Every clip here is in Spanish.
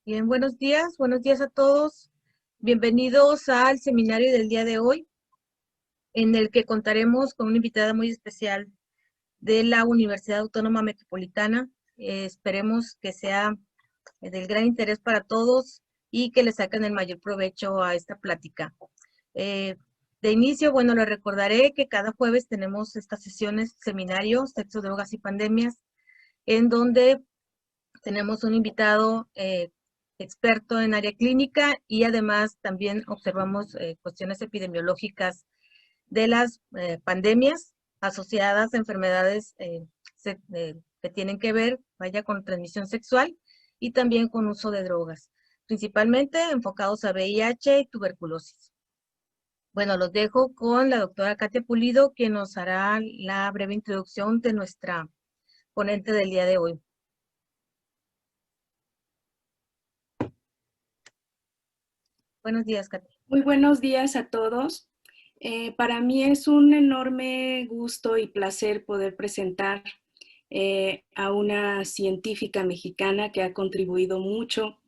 Bien, buenos días a todos. Bienvenidos al seminario del día de hoy, en el que contaremos con una invitada muy especial de la Universidad Autónoma Metropolitana. Esperemos que sea del gran interés para todos y que le saquen el mayor provecho a esta plática. Eh, de inicio, bueno, les recordaré que cada jueves tenemos estas sesiones, seminarios, sexo, drogas y pandemias, en donde tenemos un invitado experto en área clínica y además también observamos cuestiones epidemiológicas de las pandemias asociadas a enfermedades que tienen que ver, vaya, con transmisión sexual y también con uso de drogas, principalmente enfocados a VIH y tuberculosis. Bueno, los dejo con la doctora Katia Pulido, quien nos hará la breve introducción de nuestra ponente del día de hoy. Buenos días, Katia. Muy buenos días a todos. Para mí es un enorme gusto y placer poder presentar a una científica mexicana que ha contribuido mucho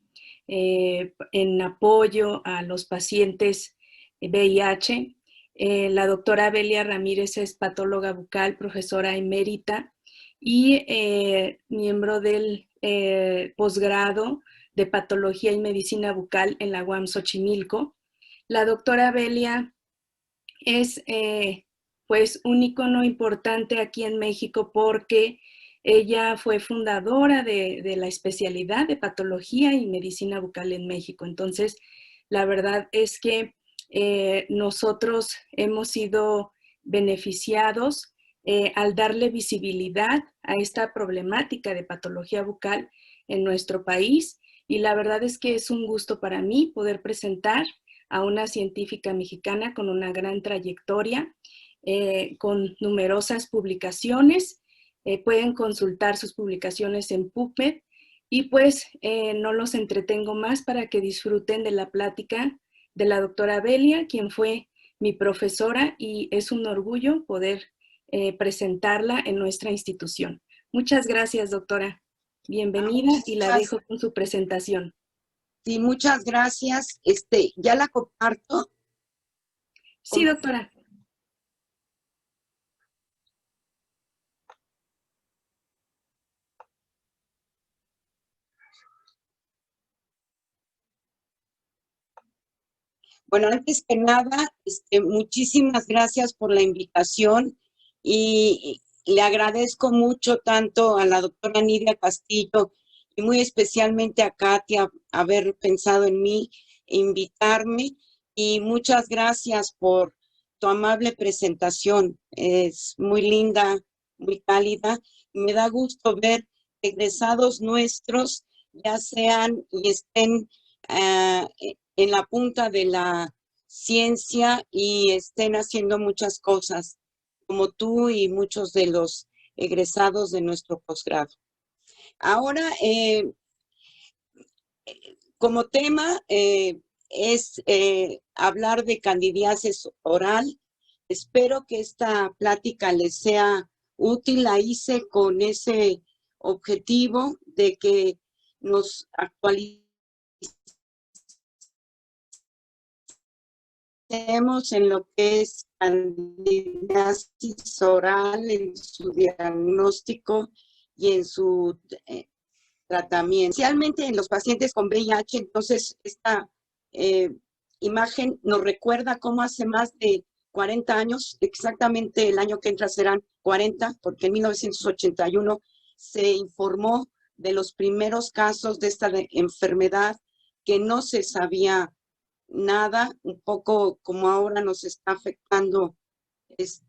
en apoyo a los pacientes VIH. La doctora Belia Ramírez es patóloga bucal, profesora emérita y miembro del posgrado de Patología y Medicina Bucal en la UAM Xochimilco. La doctora Belia es pues un ícono importante aquí en México porque ella fue fundadora de la especialidad de patología y medicina bucal en México. Entonces, la verdad es que nosotros hemos sido beneficiados al darle visibilidad a esta problemática de patología bucal en nuestro país. Y la verdad es que es un gusto para mí poder presentar a una científica mexicana con una gran trayectoria, con numerosas publicaciones. Pueden consultar sus publicaciones en PubMed y pues no los entretengo más para que disfruten de la plática de la doctora Belia, quien fue mi profesora, y es un orgullo poder presentarla en nuestra institución. Muchas gracias, doctora. Bienvenida y la dejo con su presentación. Sí, muchas gracias. Ya la comparto. Sí, doctora. Bueno, antes que nada, muchísimas gracias por la invitación y le agradezco mucho tanto a la doctora Nidia Castillo y muy especialmente a Katia haber pensado en mí, invitarme, y muchas gracias por tu amable presentación. Es muy linda, muy cálida. Me da gusto ver egresados nuestros, ya sean y estén en la punta de la ciencia y estén haciendo muchas cosas, como tú y muchos de los egresados de nuestro posgrado. Ahora, como tema es hablar de candidiasis oral. Espero que esta plática les sea útil. La hice con ese objetivo de que nos actualicemos en lo que es candidiasis oral, en su diagnóstico y en su tratamiento, especialmente en los pacientes con VIH. Entonces, esta imagen nos recuerda cómo hace más de 40 años, exactamente el año que entra serán 40, porque en 1981 se informó de los primeros casos de esta enfermedad, que no se sabía nada, un poco como ahora nos está afectando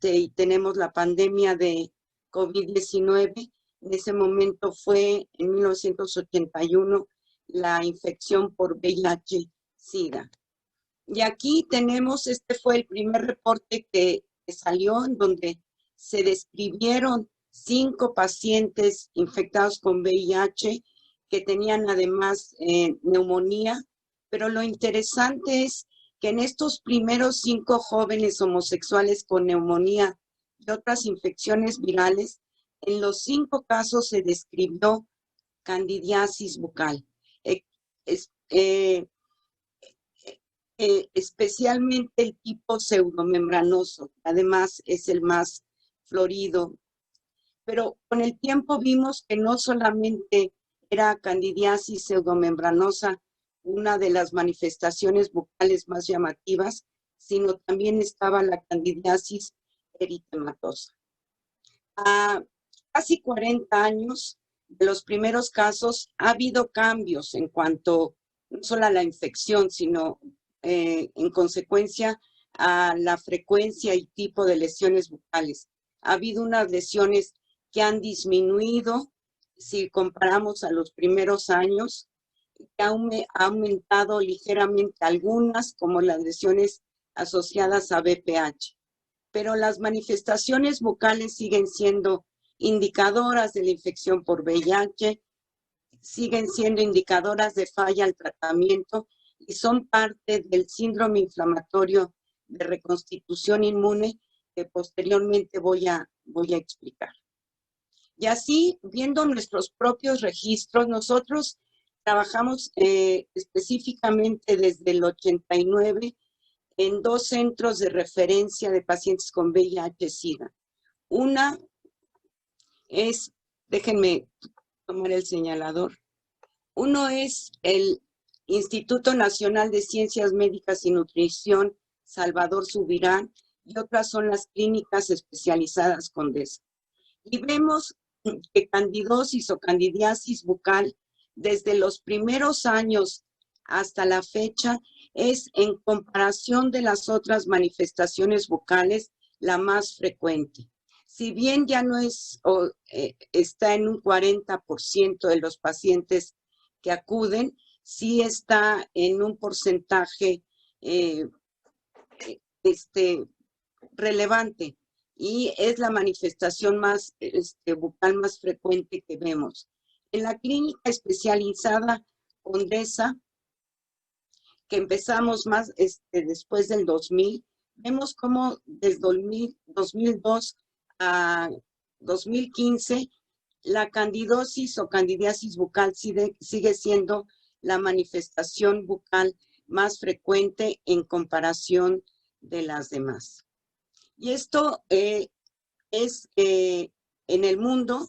y tenemos la pandemia de COVID-19. En ese momento fue en 1981 la infección por VIH-Sida. Y aquí tenemos, este fue el primer reporte que salió, en donde se describieron 5 pacientes infectados con VIH que tenían además neumonía. Pero lo interesante es que en estos primeros 5 jóvenes homosexuales con neumonía y otras infecciones virales, en los 5 casos se describió candidiasis bucal. especialmente el tipo pseudomembranoso, además es el más florido. Pero con el tiempo vimos que no solamente era candidiasis pseudomembranosa una de las manifestaciones bucales más llamativas, sino también estaba la candidiasis eritematosa. A casi 40 años de los primeros casos ha habido cambios en cuanto no solo a la infección, sino en consecuencia a la frecuencia y tipo de lesiones bucales. Ha habido unas lesiones que han disminuido si comparamos a los primeros años, que ha aumentado ligeramente algunas, como las lesiones asociadas a BPH. Pero las manifestaciones bucales siguen siendo indicadoras de la infección por VIH, siguen siendo indicadoras de falla al tratamiento y son parte del síndrome inflamatorio de reconstitución inmune que posteriormente voy a explicar. Y así, viendo nuestros propios registros, nosotros trabajamos específicamente desde el 89 en 2 centros de referencia de pacientes con VIH-Sida. Una es, déjenme tomar el señalador. Uno es el Instituto Nacional de Ciencias Médicas y Nutrición Salvador Subirán y otras son las clínicas especializadas Condesa. Y vemos que candidosis o candidiasis bucal desde los primeros años hasta la fecha es, en comparación de las otras manifestaciones bucales, la más frecuente. Si bien ya no es, está en un 40% de los pacientes que acuden, sí está en un porcentaje relevante y es la manifestación más bucal más frecuente que vemos. En la clínica especializada Condesa, que empezamos más después del 2000, vemos cómo desde 2002 a 2015 la candidosis o candidiasis bucal sigue siendo la manifestación bucal más frecuente en comparación de las demás. Y esto es en el mundo,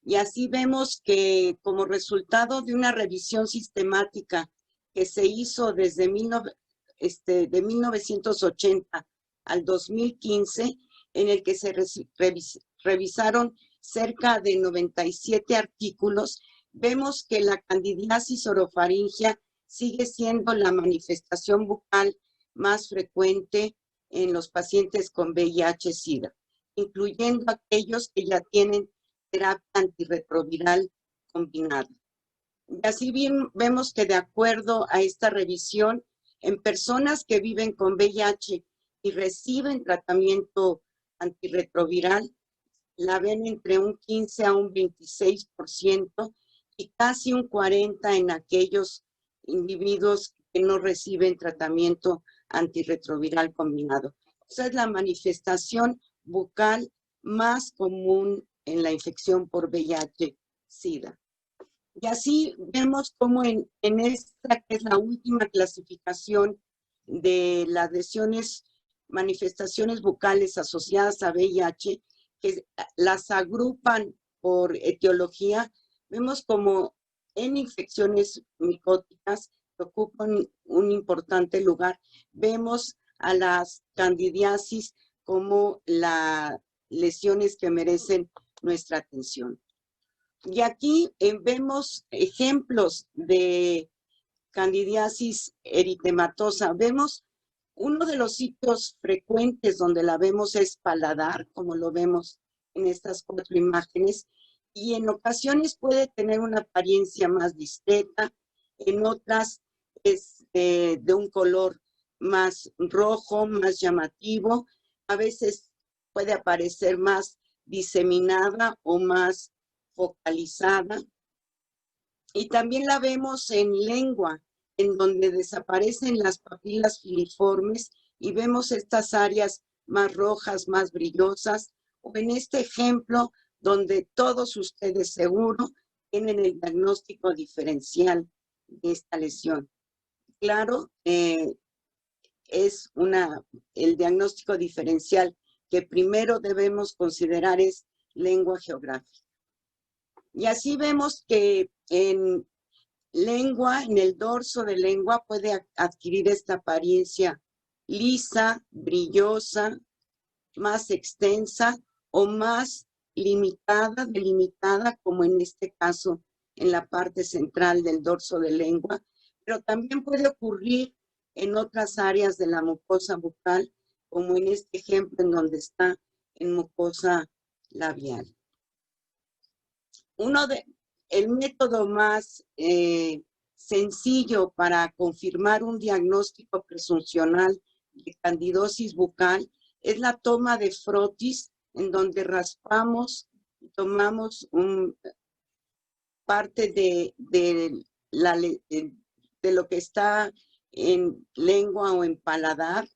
y así vemos que como resultado de una revisión sistemática que se hizo desde de 1980 al 2015, en el que se revisaron cerca de 97 artículos, vemos que la candidiasis orofaringea sigue siendo la manifestación bucal más frecuente en los pacientes con VIH-Sida, incluyendo aquellos que ya tienen terapia antirretroviral combinada. Y así bien vemos que de acuerdo a esta revisión, en personas que viven con VIH y reciben tratamiento antirretroviral, la ven entre un 15 a un 26% y casi un 40% en aquellos individuos que no reciben tratamiento antirretroviral combinado. O sea, es la manifestación bucal más común en la infección por VIH-Sida. Y así vemos cómo en esta, que es la última clasificación de las lesiones, manifestaciones bucales asociadas a VIH, que las agrupan por etiología, vemos como en infecciones micóticas que ocupan un importante lugar, vemos a las candidiasis como las lesiones que merecen nuestra atención. Y aquí vemos ejemplos de candidiasis eritematosa. Vemos uno de los sitios frecuentes donde la vemos es paladar, como lo vemos en estas 4 imágenes, y en ocasiones puede tener una apariencia más discreta, en otras es de un color más rojo, más llamativo, a veces puede aparecer más diseminada o más focalizada. Y también la vemos en lengua, en donde desaparecen las papilas filiformes y vemos estas áreas más rojas, más brillosas, o en este ejemplo donde todos ustedes seguro tienen el diagnóstico diferencial de esta lesión. Claro, es el diagnóstico diferencial que primero debemos considerar es lengua geográfica. Y así vemos que en lengua, en el dorso de lengua, puede adquirir esta apariencia lisa, brillosa, más extensa o más limitada, delimitada, como en este caso en la parte central del dorso de lengua, pero también puede ocurrir en otras áreas de la mucosa bucal, como en este ejemplo en donde está en mucosa labial. El método más sencillo para confirmar un diagnóstico presuncional de candidosis bucal es la toma de frotis, en donde raspamos y tomamos parte de lo que está en lengua o en paladar,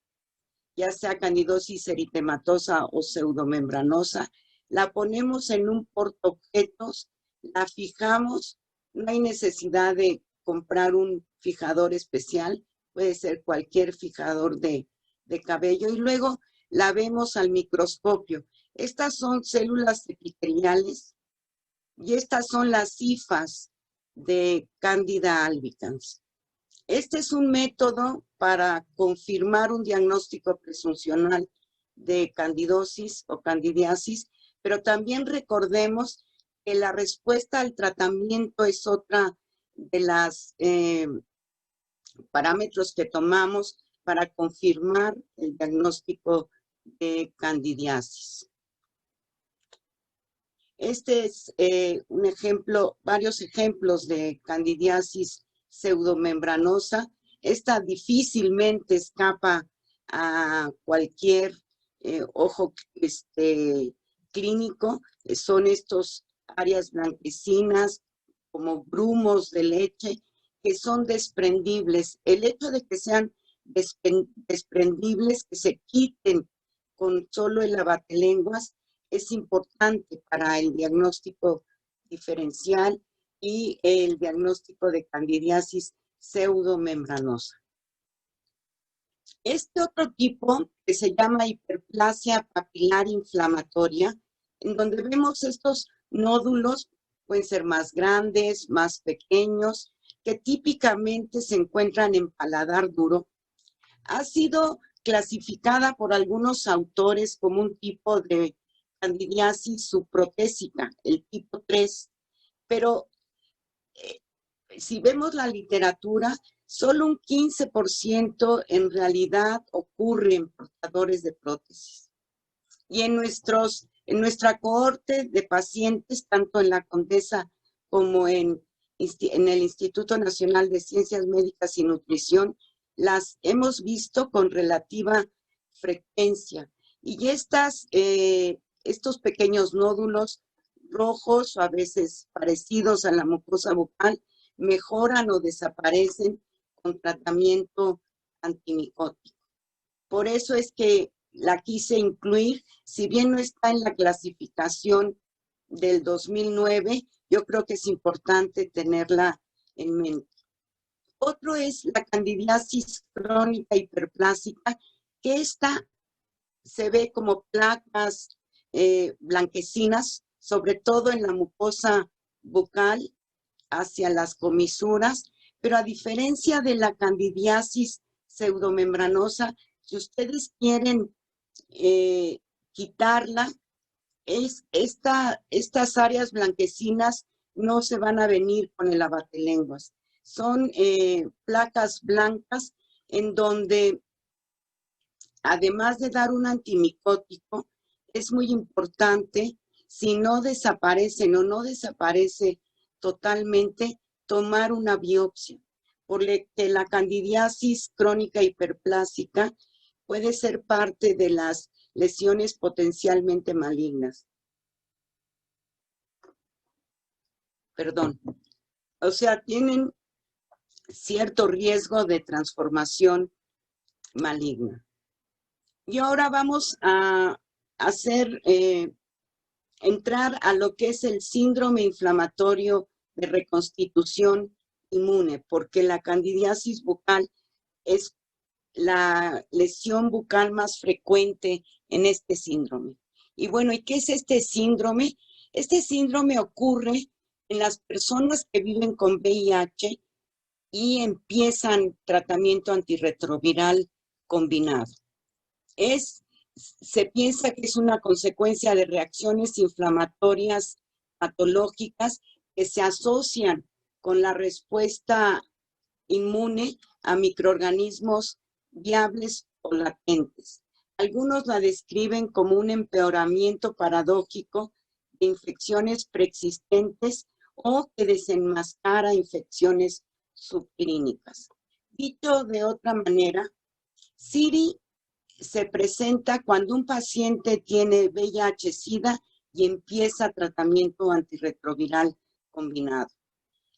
ya sea candidosis eritematosa o pseudomembranosa, la ponemos en un portaobjetos, la fijamos, no hay necesidad de comprar un fijador especial, puede ser cualquier fijador de cabello, y luego la vemos al microscopio. Estas son células epiteliales y estas son las hifas de Candida albicans. Este es un método para confirmar un diagnóstico presuncional de candidosis o candidiasis, pero también recordemos que la respuesta al tratamiento es otra de los parámetros que tomamos para confirmar el diagnóstico de candidiasis. Este es un ejemplo, varios ejemplos de candidiasis pseudomembranosa. Esta difícilmente escapa a cualquier ojo clínico. Son estos áreas blanquecinas como grumos de leche que son desprendibles. El hecho de que sean desprendibles, que se quiten con solo el abatelenguas, es importante para el diagnóstico diferencial y el diagnóstico de candidiasis pseudomembranosa. Este otro tipo, que se llama hiperplasia papilar inflamatoria, en donde vemos estos nódulos, pueden ser más grandes, más pequeños, que típicamente se encuentran en paladar duro, ha sido clasificada por algunos autores como un tipo de candidiasis subprotésica, el tipo 3, pero si vemos la literatura, solo un 15% en realidad ocurre en portadores de prótesis. Y en nuestra cohorte de pacientes, tanto en la Condesa como en el Instituto Nacional de Ciencias Médicas y Nutrición, las hemos visto con relativa frecuencia. Y estos pequeños nódulos rojos, o a veces parecidos a la mucosa bucal, mejoran o desaparecen con tratamiento antimicótico. Por eso es que la quise incluir, si bien no está en la clasificación del 2009, yo creo que es importante tenerla en mente. Otro es la candidiasis crónica hiperplásica, que esta se ve como placas blanquecinas, sobre todo en la mucosa bucal hacia las comisuras, pero a diferencia de la candidiasis pseudomembranosa, si ustedes quieren quitarla, estas áreas blanquecinas no se van a venir con el abatelenguas. Son placas blancas en donde, además de dar un antimicótico, es muy importante, si no desaparecen o no desaparece totalmente, tomar una biopsia, porque la candidiasis crónica hiperplásica puede ser parte de las lesiones potencialmente malignas. Perdón. O sea, tienen cierto riesgo de transformación maligna. Y ahora vamos a entrar a lo que es el síndrome inflamatorio de reconstitución inmune, porque la candidiasis bucal es la lesión bucal más frecuente en este síndrome. Y bueno, ¿y qué es este síndrome? Este síndrome ocurre en las personas que viven con VIH y empiezan tratamiento antirretroviral combinado. Se piensa que es una consecuencia de reacciones inflamatorias patológicas que se asocian con la respuesta inmune a microorganismos viables o latentes. Algunos la describen como un empeoramiento paradójico de infecciones preexistentes o que desenmascara infecciones subclínicas. Dicho de otra manera, SIRI se presenta cuando un paciente tiene VIH-Sida y empieza tratamiento antirretroviral combinado,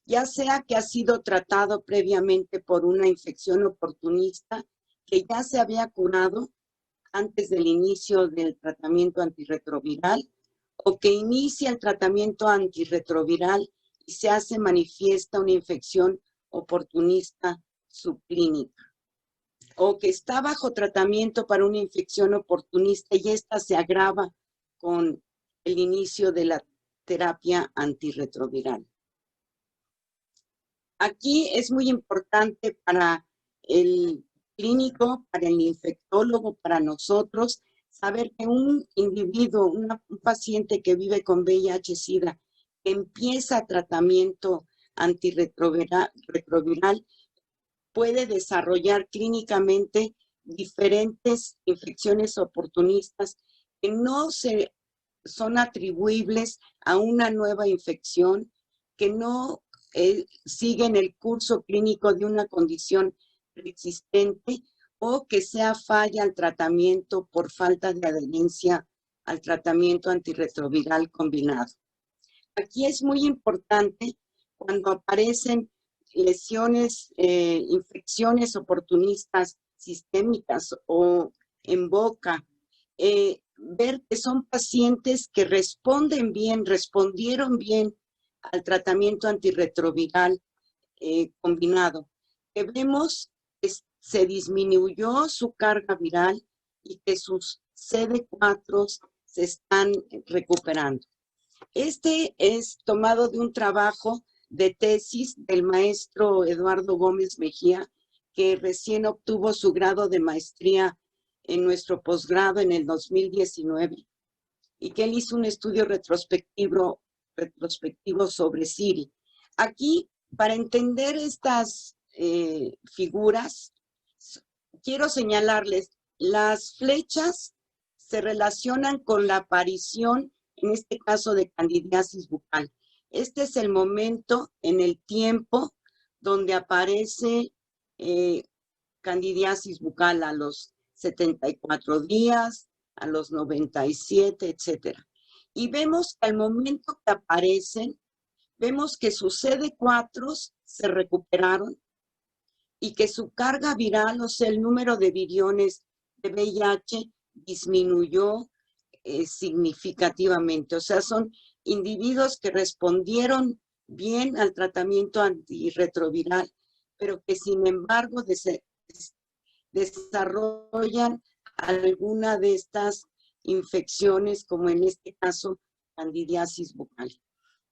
ya sea que ha sido tratado previamente por una infección oportunista que ya se había curado antes del inicio del tratamiento antirretroviral, o que inicia el tratamiento antirretroviral y se hace manifiesta una infección oportunista subclínica, o que está bajo tratamiento para una infección oportunista y esta se agrava con el inicio de la terapia antirretroviral. Aquí es muy importante para el clínico, para el infectólogo, para nosotros, saber que un individuo, un paciente que vive con VIH-Sida, que empieza tratamiento antirretroviral, puede desarrollar clínicamente diferentes infecciones oportunistas que no son atribuibles a una nueva infección, que no siguen el curso clínico de una condición preexistente o que sea falla al tratamiento por falta de adherencia al tratamiento antirretroviral combinado. Aquí es muy importante cuando aparecen lesiones, infecciones oportunistas sistémicas o en boca, ver que son pacientes que respondieron bien al tratamiento antirretroviral combinado, que vemos que se disminuyó su carga viral y que sus CD4 se están recuperando. Este es tomado de un trabajo de tesis del maestro Eduardo Gómez Mejía, que recién obtuvo su grado de maestría en nuestro posgrado en el 2019, y que él hizo un estudio retrospectivo sobre SIRI. Aquí, para entender estas figuras, quiero señalarles, las flechas se relacionan con la aparición, en este caso, de candidiasis bucal. Este es el momento en el tiempo donde aparece candidiasis bucal, a los 74 días, a los 97, etcétera. Y vemos que al momento que aparecen, vemos que sus CD4 se recuperaron y que su carga viral, o sea, el número de viriones de VIH disminuyó significativamente. O sea, son individuos que respondieron bien al tratamiento antirretroviral, pero que sin embargo desarrollan alguna de estas infecciones, como en este caso, candidiasis bucal.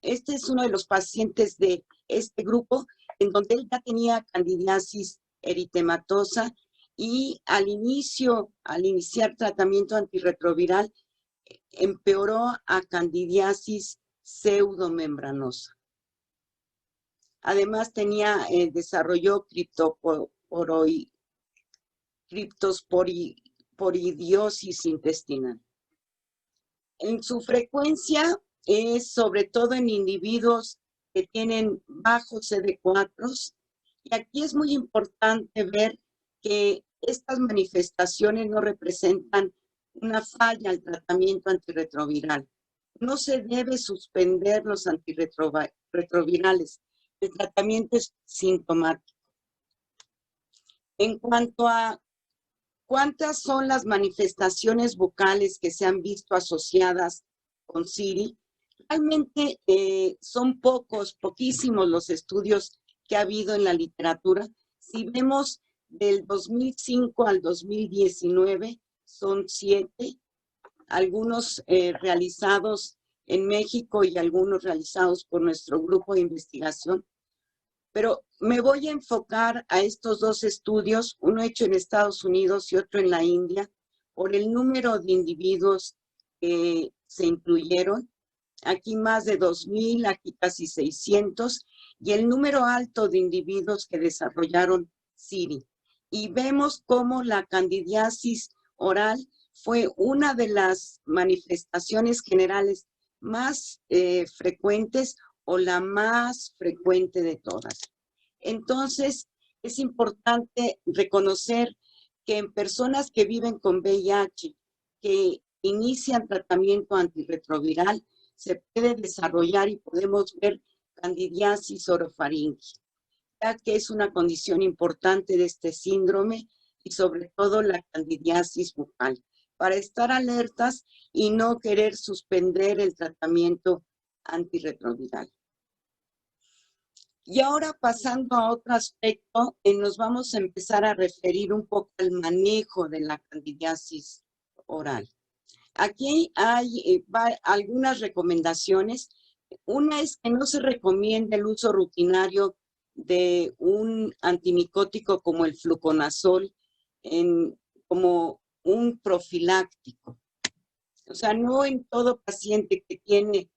Este es uno de los pacientes de este grupo, en donde él ya tenía candidiasis eritematosa y al iniciar tratamiento antirretroviral, empeoró a candidiasis pseudomembranosa. Además desarrolló criptosporidiosis intestinal. En su frecuencia es sobre todo en individuos que tienen bajos CD4, y aquí es muy importante ver que estas manifestaciones no representan una falla al tratamiento antirretroviral. No se debe suspender los antirretrovirales. El tratamiento es sintomático. En cuanto a cuántas son las manifestaciones bucales que se han visto asociadas con SIRI, realmente son poquísimos los estudios que ha habido en la literatura. Si vemos del 2005 al 2019, son 7, algunos realizados en México y algunos realizados por nuestro grupo de investigación. Pero me voy a enfocar a estos 2 estudios, uno hecho en Estados Unidos y otro en la India, por el número de individuos que se incluyeron. Aquí más de 2,000, aquí casi 600, y el número alto de individuos que desarrollaron CIRI. Y vemos cómo la candidiasis oral fue una de las manifestaciones generales más frecuentes o la más frecuente de todas. Entonces, es importante reconocer que en personas que viven con VIH, que inician tratamiento antirretroviral, se puede desarrollar y podemos ver candidiasis orofaringe, ya que es una condición importante de este síndrome y sobre todo la candidiasis bucal, para estar alertas y no querer suspender el tratamiento antirretroviral. Y ahora pasando a otro aspecto, nos vamos a empezar a referir un poco al manejo de la candidiasis oral. Aquí hay algunas recomendaciones. Una es que no se recomienda el uso rutinario de un antimicótico como el fluconazol como un profiláctico. O sea, no en todo paciente que tiene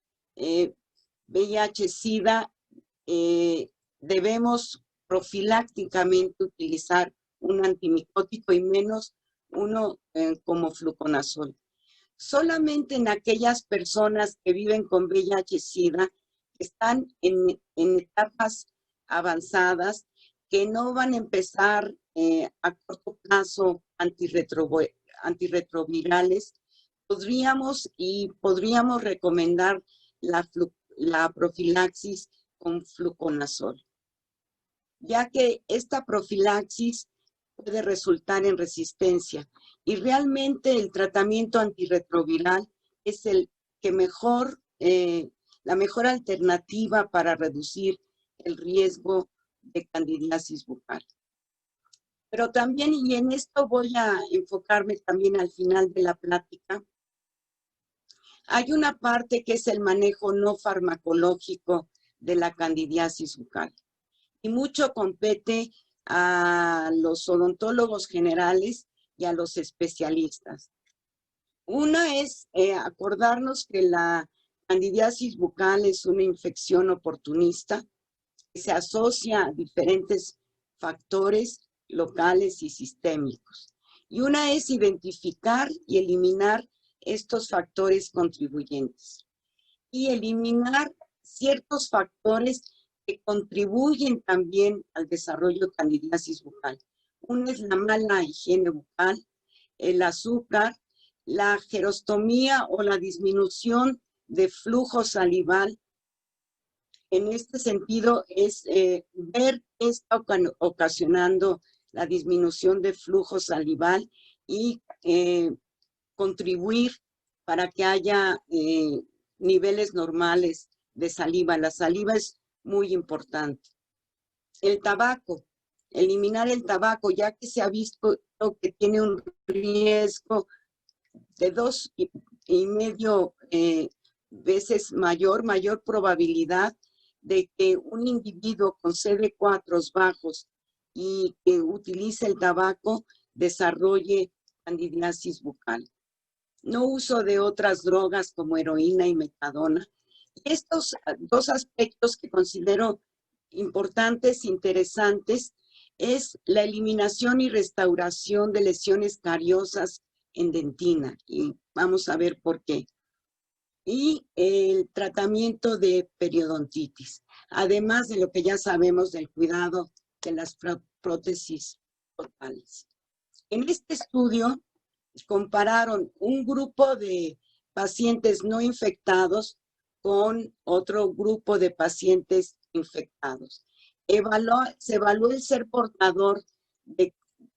VIH-Sida debemos profilácticamente utilizar un antimicótico y menos uno como fluconazol. Solamente en aquellas personas que viven con VIH-Sida, que están en etapas avanzadas, que no van a empezar a corto plazo antirretrovirales, podríamos recomendar la profilaxis con fluconazol, ya que esta profilaxis puede resultar en resistencia y realmente el tratamiento antirretroviral es el que la mejor alternativa para reducir el riesgo de candidiasis bucal. Pero también, y en esto voy a enfocarme también al final de la plática, hay una parte que es el manejo no farmacológico de la candidiasis bucal. Y mucho compete a los odontólogos generales y a los especialistas. Una es acordarnos que la candidiasis bucal es una infección oportunista que se asocia a diferentes factores locales y sistémicos. Y una es identificar y eliminar estos factores contribuyentes y eliminar ciertos factores que contribuyen también al desarrollo de candidiasis bucal. Una es la mala higiene bucal, el azúcar, la gerostomía o la disminución de flujo salival. En este sentido es ver qué está ocasionando la disminución de flujo salival y contribuir para que haya niveles normales de saliva. La saliva es muy importante. El tabaco, eliminar el tabaco, ya que se ha visto que tiene un riesgo de 2,5 veces mayor probabilidad de que un individuo con CD4 bajos y que utilice el tabaco desarrolle candidiasis bucal. No uso de otras drogas como heroína y metadona. Y estos 2 aspectos que considero importantes, interesantes, es la eliminación y restauración de lesiones cariosas en dentina. Y vamos a ver por qué. Y el tratamiento de periodontitis, además de lo que ya sabemos del cuidado de las prótesis totales. En este estudio compararon un grupo de pacientes no infectados con otro grupo de pacientes infectados. Se evaluó el ser portador de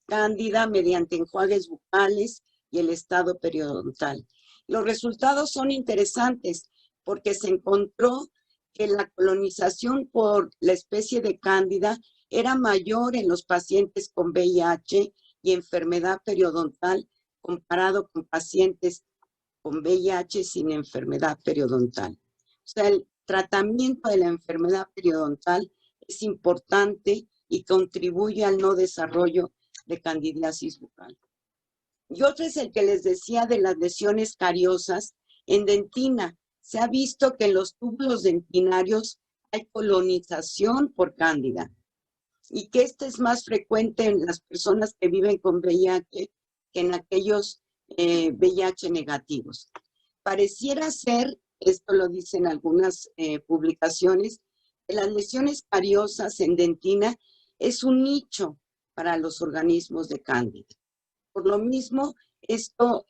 cándida mediante enjuagues bucales y el estado periodontal. Los resultados son interesantes porque se encontró que la colonización por la especie de Cándida era mayor en los pacientes con VIH y enfermedad periodontal comparado con pacientes con VIH sin enfermedad periodontal. O sea, el tratamiento de la enfermedad periodontal es importante y contribuye al no desarrollo de candidiasis bucal. Y otro es el que les decía de las lesiones cariosas en dentina. Se ha visto que en los túbulos dentinarios hay colonización por cándida y que esto es más frecuente en las personas que viven con VIH que en aquellos VIH negativos. Pareciera ser, esto lo dicen algunas publicaciones, que las lesiones cariosas en dentina es un nicho para los organismos de cándida. Por lo mismo, esto,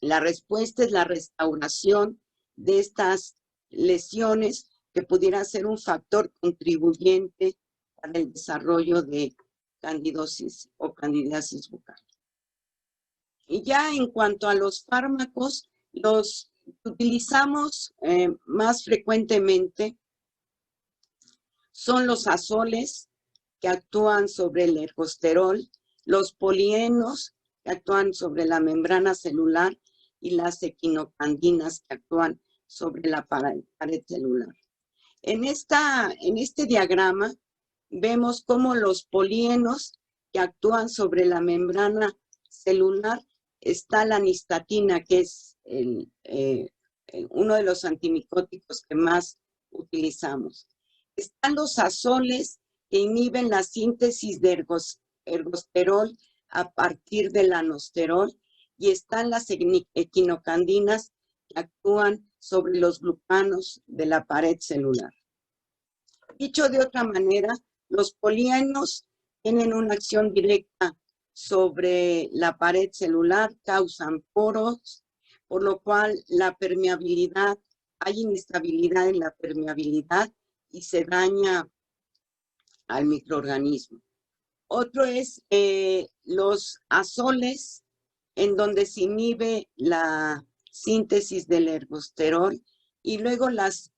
la respuesta es la restauración de estas lesiones que pudiera ser un factor contribuyente para el desarrollo de candidosis o candidiasis bucal. Y ya en cuanto a los fármacos, los utilizamos más frecuentemente son los azoles que actúan sobre el ergosterol, los polienos que actúan sobre la membrana celular y las equinocandinas que actúan sobre la pared celular. En este diagrama vemos cómo los polienos que actúan sobre la membrana celular está la nistatina, que es uno de los antimicóticos que más utilizamos. Están los azoles que inhiben la síntesis de ergosterol a partir del anosterol y están las equinocandinas que actúan sobre los glucanos de la pared celular. Dicho de otra manera, los polienos tienen una acción directa sobre la pared celular, causan poros, por lo cual la permeabilidad, hay inestabilidad en la permeabilidad y se daña al microorganismo. Otro es los azoles, en donde se inhibe la síntesis del ergosterol, y luego las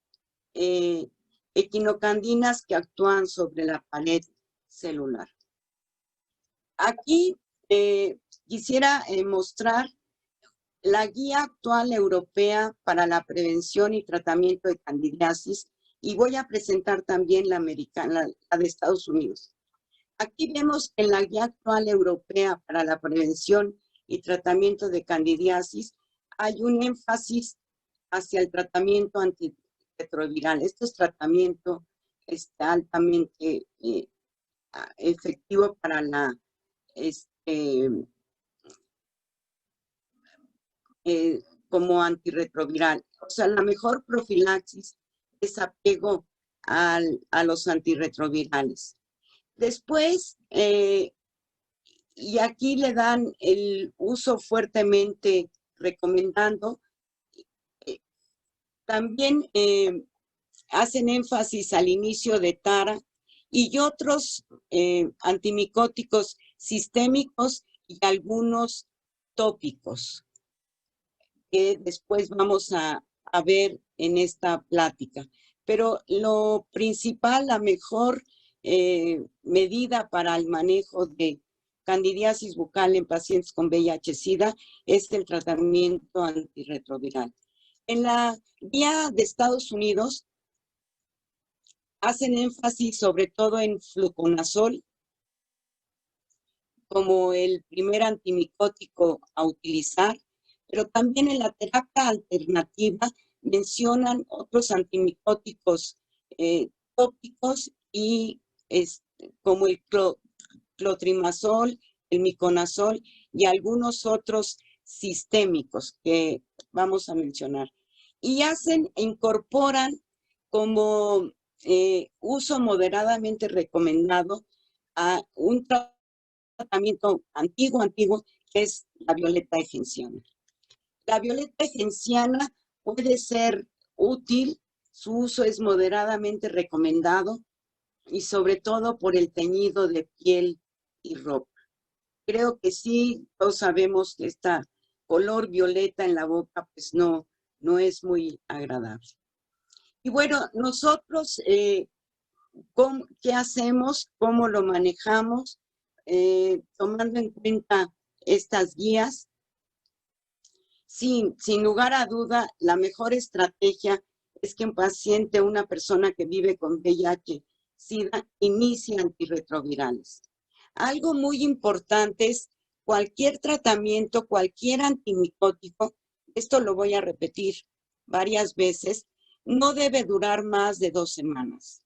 equinocandinas que actúan sobre la pared celular. Aquí quisiera mostrar la guía actual europea para la prevención y tratamiento de candidiasis, y voy a presentar también la americana, la de Estados Unidos. Aquí vemos que en la guía actual europea para la prevención y tratamiento de candidiasis hay un énfasis hacia el tratamiento antirretroviral. Este tratamiento está altamente efectivo para la como antirretroviral. O sea, la mejor profilaxis es apego a los antirretrovirales. Después, y aquí le dan el uso fuertemente recomendando, también hacen énfasis al inicio de tara y otros antimicóticos sistémicos y algunos tópicos que después vamos a ver en esta plática. Pero lo principal, la mejor medida para el manejo de candidiasis bucal en pacientes con VIH-Sida es el tratamiento antirretroviral. En la guía de Estados Unidos hacen énfasis sobre todo en fluconazol como el primer antimicótico a utilizar, pero también en la terapia alternativa mencionan otros antimicóticos tópicos y como el clotrimazol, el miconazol y algunos otros sistémicos que vamos a mencionar. Y incorporan como uso moderadamente recomendado a un tratamiento antiguo, que es la violeta de genciana. La violeta de genciana puede ser útil, su uso es moderadamente recomendado y sobre todo por el teñido de piel y ropa. Creo que sí, todos sabemos que esta color violeta en la boca pues no es muy agradable. Y bueno, nosotros, ¿qué hacemos? ¿Cómo lo manejamos? Tomando en cuenta estas guías, sin lugar a duda, la mejor estrategia es que un paciente, una persona que vive con VIH-Sida, inicie antirretrovirales. Algo muy importante es cualquier tratamiento, cualquier antimicótico, esto lo voy a repetir varias veces, no debe durar más de 2 semanas.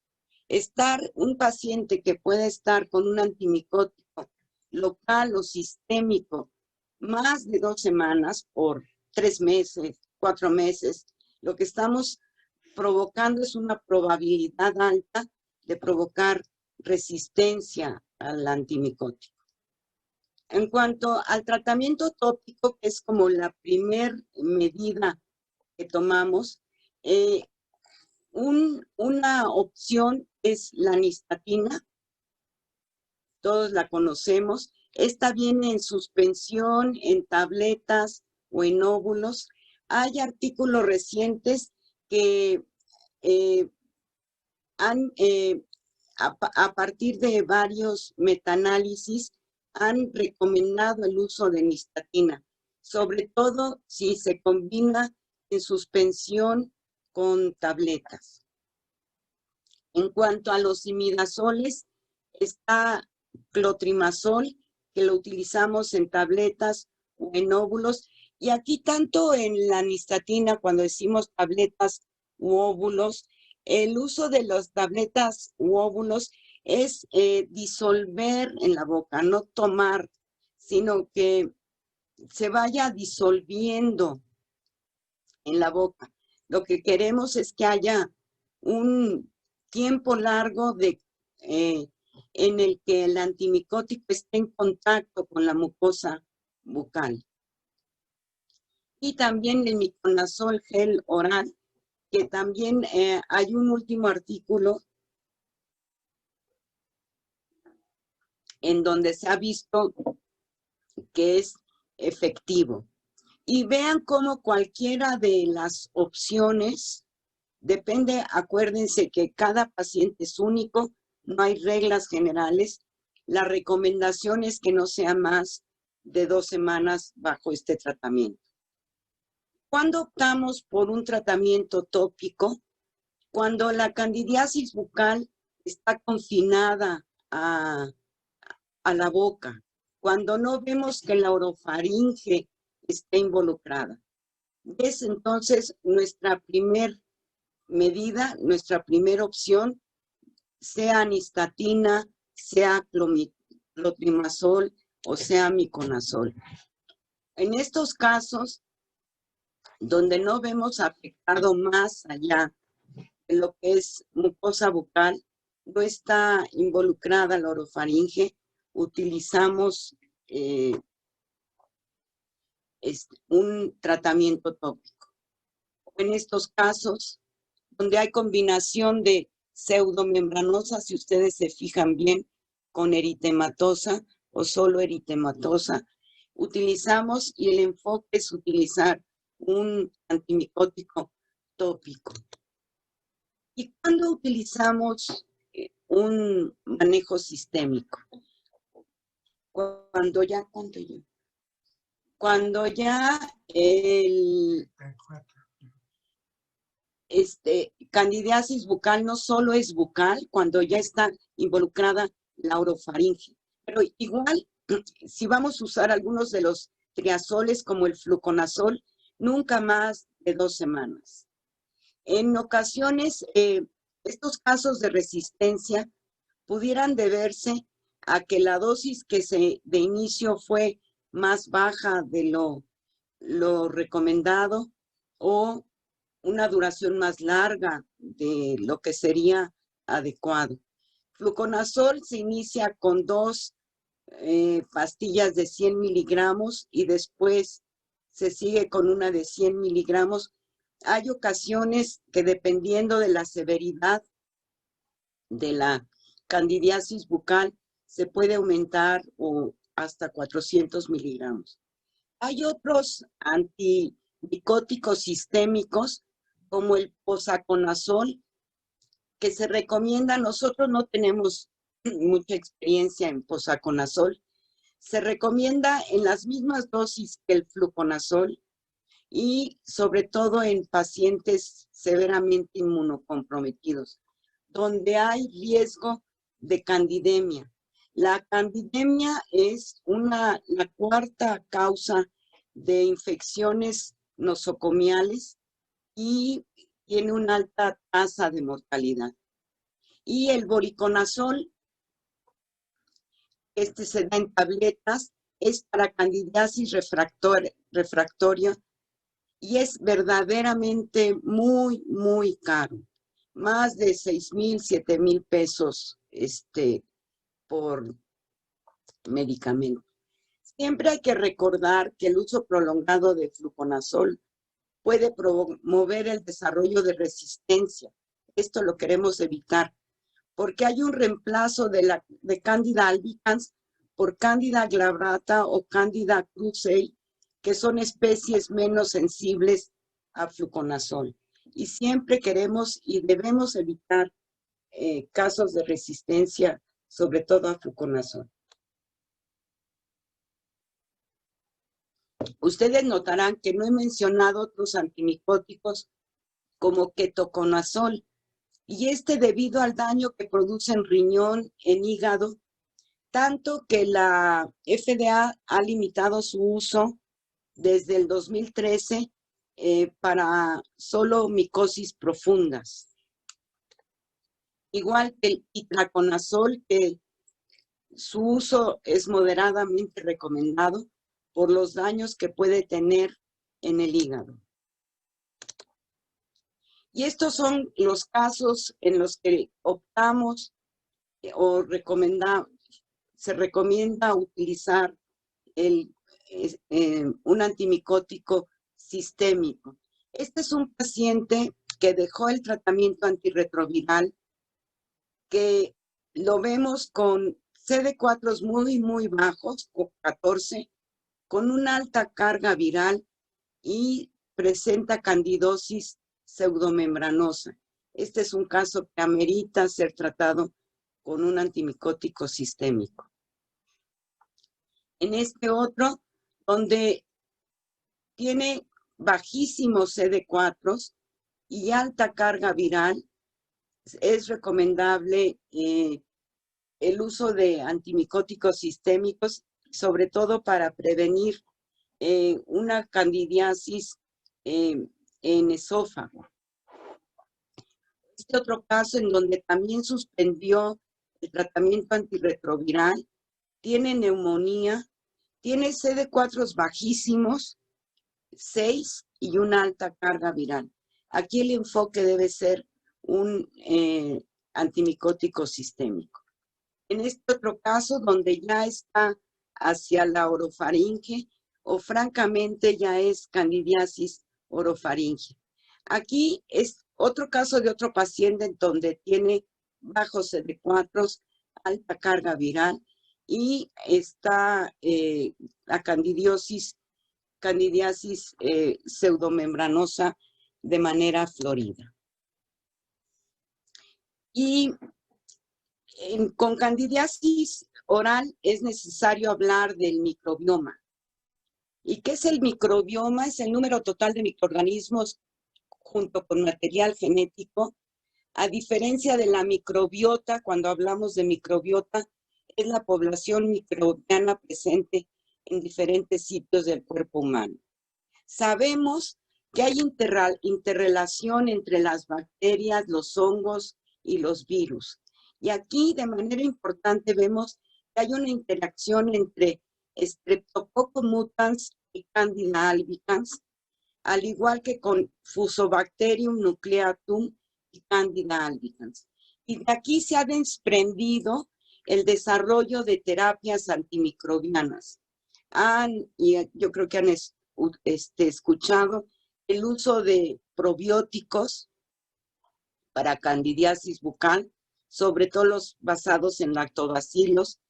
Un paciente que puede estar con un antimicótico local o sistémico más de 2 semanas, por 3 meses, 4 meses, lo que estamos provocando es una probabilidad alta de provocar resistencia al antimicótico. En cuanto al tratamiento tópico, que es como la primer medida que tomamos, una opción es la nistatina, todos la conocemos. Esta viene en suspensión, en tabletas o en óvulos. Hay artículos recientes que a partir de varios metaanálisis han recomendado el uso de nistatina, sobre todo si se combina en suspensión con tabletas. En cuanto a los imidazoles, está clotrimazol, que lo utilizamos en tabletas o en óvulos, y aquí tanto en la nistatina, cuando decimos tabletas u óvulos, el uso de las tabletas u óvulos es disolver en la boca, no tomar, sino que se vaya disolviendo en la boca. Lo que queremos es que haya un tiempo largo en el que el antimicótico esté en contacto con la mucosa bucal. Y también el miconazol gel oral, que también hay un último artículo en donde se ha visto que es efectivo. Y vean cómo cualquiera de las opciones depende, acuérdense que cada paciente es único, no hay reglas generales. La recomendación es que no sea más de 2 semanas bajo este tratamiento. ¿Cuándo optamos por un tratamiento tópico? Cuando la candidiasis bucal está confinada a la boca, cuando no vemos que la orofaringe esté involucrada. Es entonces nuestra primer medida, nuestra primera opción, sea nistatina, sea clotrimazol o sea miconazol. En estos casos, donde no vemos afectado más allá de lo que es mucosa bucal, no está involucrada la orofaringe, utilizamos un tratamiento tópico. En estos casos, donde hay combinación de pseudomembranosa, si ustedes se fijan bien, con eritematosa o solo eritematosa, utilizamos, y el enfoque es utilizar un antimicótico tópico. ¿Y cuándo utilizamos un manejo sistémico? Cuando ya el candidiasis bucal no solo es bucal, cuando ya está involucrada la orofaringe. Pero igual, si vamos a usar algunos de los triazoles como el fluconazol, nunca más de 2 semanas. En ocasiones, estos casos de resistencia pudieran deberse a que la dosis de inicio fue más baja de lo recomendado o una duración más larga de lo que sería adecuado. Fluconazol se inicia con 2 pastillas de 100 miligramos y después se sigue con una de 100 miligramos. Hay ocasiones que, dependiendo de la severidad de la candidiasis bucal, se puede aumentar o hasta 400 miligramos. Hay otros antimicóticos sistémicos como el posaconazol, que se recomienda. Nosotros no tenemos mucha experiencia en posaconazol. Se recomienda en las mismas dosis que el fluconazol y sobre todo en pacientes severamente inmunocomprometidos, donde hay riesgo de candidemia. La candidemia es la cuarta causa de infecciones nosocomiales y tiene una alta tasa de mortalidad. Y el voriconazol, se da en tabletas, es para candidiasis refractoria y es verdaderamente muy, muy caro. Más de 6,000, 7,000 pesos por medicamento. Siempre hay que recordar que el uso prolongado de fluconazol puede promover el desarrollo de resistencia. Esto lo queremos evitar, porque hay un reemplazo de Candida albicans por Candida glabrata o Candida krusei, que son especies menos sensibles a fluconazol. Y siempre queremos y debemos evitar casos de resistencia, sobre todo a fluconazol. Ustedes notarán que no he mencionado otros antimicóticos como ketoconazol, y debido al daño que produce en riñón, en hígado, tanto que la FDA ha limitado su uso desde el 2013 para solo micosis profundas. Igual que el itraconazol, que su uso es moderadamente recomendado por los daños que puede tener en el hígado. Y estos son los casos en los que optamos o se recomienda utilizar un antimicótico sistémico. Este es un paciente que dejó el tratamiento antirretroviral, que lo vemos con CD4 muy, muy bajos, con 14, con una alta carga viral y presenta candidosis pseudomembranosa. Este es un caso que amerita ser tratado con un antimicótico sistémico. En este otro, donde tiene bajísimos CD4 y alta carga viral, es recomendable el uso de antimicóticos sistémicos, sobre todo para prevenir una candidiasis en esófago. Este otro caso en donde también suspendió el tratamiento antirretroviral, tiene neumonía, tiene CD4 bajísimos, 6 y una alta carga viral. Aquí el enfoque debe ser un antimicótico sistémico. En este otro caso, donde ya está hacia la orofaringe o francamente ya es candidiasis orofaringe. Aquí es otro caso de otro paciente en donde tiene bajos CD4, alta carga viral y está la candidiasis pseudomembranosa de manera florida. Y con candidiasis oral es necesario hablar del microbioma. ¿Y qué es el microbioma? Es el número total de microorganismos junto con material genético. A diferencia de la microbiota, cuando hablamos de microbiota, es la población microbiana presente en diferentes sitios del cuerpo humano. Sabemos que hay interrelación entre las bacterias, los hongos y los virus. Y aquí de manera importante vemos que hay una interacción entre Streptococcus mutans y Candida albicans, al igual que con Fusobacterium nucleatum y Candida albicans. Y de aquí se ha desprendido el desarrollo de terapias antimicrobianas. Y yo creo que han escuchado el uso de probióticos para candidiasis bucal, sobre todo los basados en lactobacilos,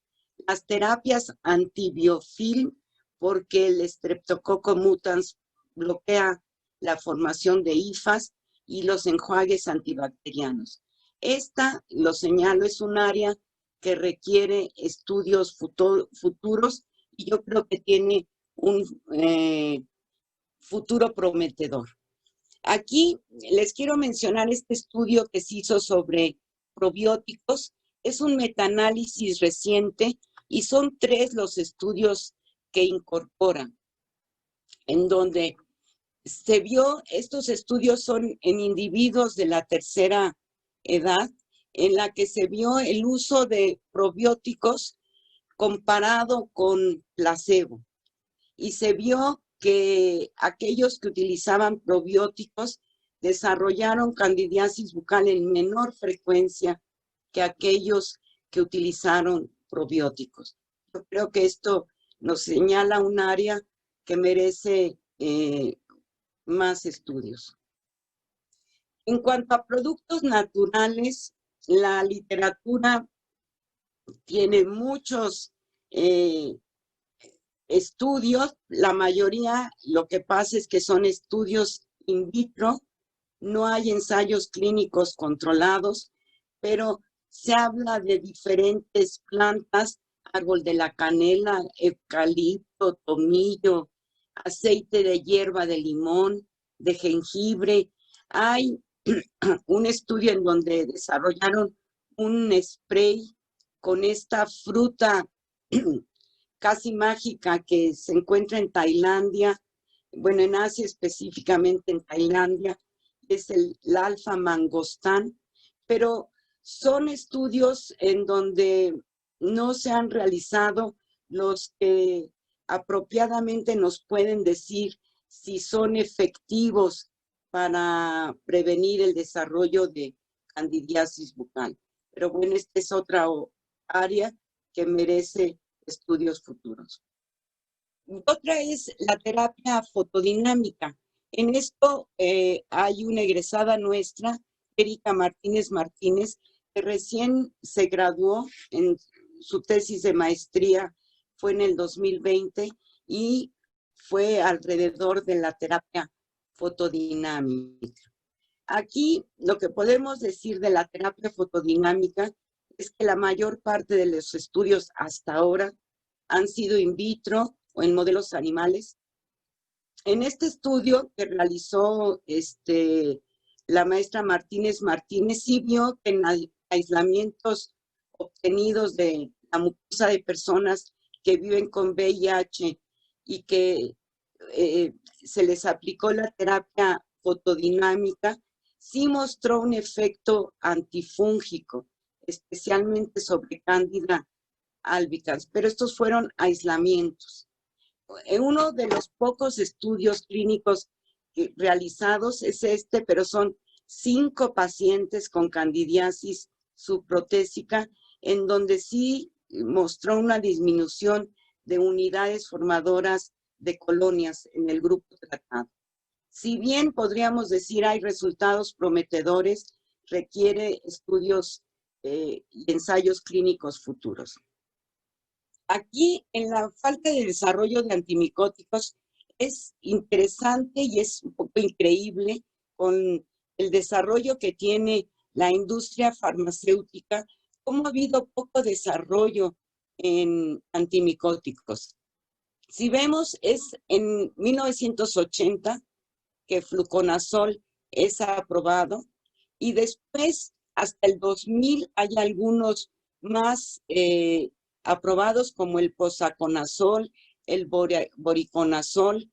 las terapias antibiofilm, porque el Streptococcus mutans bloquea la formación de hifas, y los enjuagues antibacterianos. Esta, lo señalo, es un área que requiere estudios futuros y yo creo que tiene un futuro prometedor. Aquí les quiero mencionar este estudio que se hizo sobre probióticos. Es un metaanálisis reciente y son 3 los estudios que incorporan, en donde se vio, estos estudios son en individuos de la tercera edad, en la que se vio el uso de probióticos comparado con placebo. Y se vio que aquellos que utilizaban probióticos desarrollaron candidiasis bucal en menor frecuencia que aquellos que utilizaron probióticos. Yo creo que esto nos señala un área que merece más estudios. En cuanto a productos naturales, la literatura tiene muchos estudios. La mayoría, lo que pasa es que son estudios in vitro, no hay ensayos clínicos controlados, pero se habla de diferentes plantas, árbol de la canela, eucalipto, tomillo, aceite de hierba de limón, de jengibre. Hay un estudio en donde desarrollaron un spray con esta fruta casi mágica que se encuentra en Tailandia, bueno, en Asia específicamente en Tailandia, es el alfa mangostán, pero son estudios en donde no se han realizado los que apropiadamente nos pueden decir si son efectivos para prevenir el desarrollo de candidiasis bucal. Pero bueno, esta es otra área que merece estudios futuros. Otra es la terapia fotodinámica. En esto hay una egresada nuestra, Erika Martínez Martínez, que recién se graduó en su tesis de maestría, fue en el 2020 y fue alrededor de la terapia fotodinámica. Aquí lo que podemos decir de la terapia fotodinámica es que la mayor parte de los estudios hasta ahora han sido in vitro o en modelos animales. En este estudio que realizó la maestra Martínez Martínez, sí vio que en aislamientos obtenidos de la mucosa de personas que viven con VIH y que se les aplicó la terapia fotodinámica, sí mostró un efecto antifúngico, especialmente sobre Candida albicans, pero estos fueron aislamientos. En uno de los pocos estudios clínicos realizados es pero son 5 pacientes con candidiasis subprotésica, en donde sí mostró una disminución de unidades formadoras de colonias en el grupo tratado. Si bien podríamos decir hay resultados prometedores, requiere estudios y ensayos clínicos futuros. Aquí, en la falta de desarrollo de antimicóticos, es interesante y es un poco increíble con el desarrollo que tiene la industria farmacéutica, cómo ha habido poco desarrollo en antimicóticos. Si vemos, es en 1980 que fluconazol es aprobado y después, hasta el 2000, hay algunos más aprobados como el posaconazol, el voriconazol,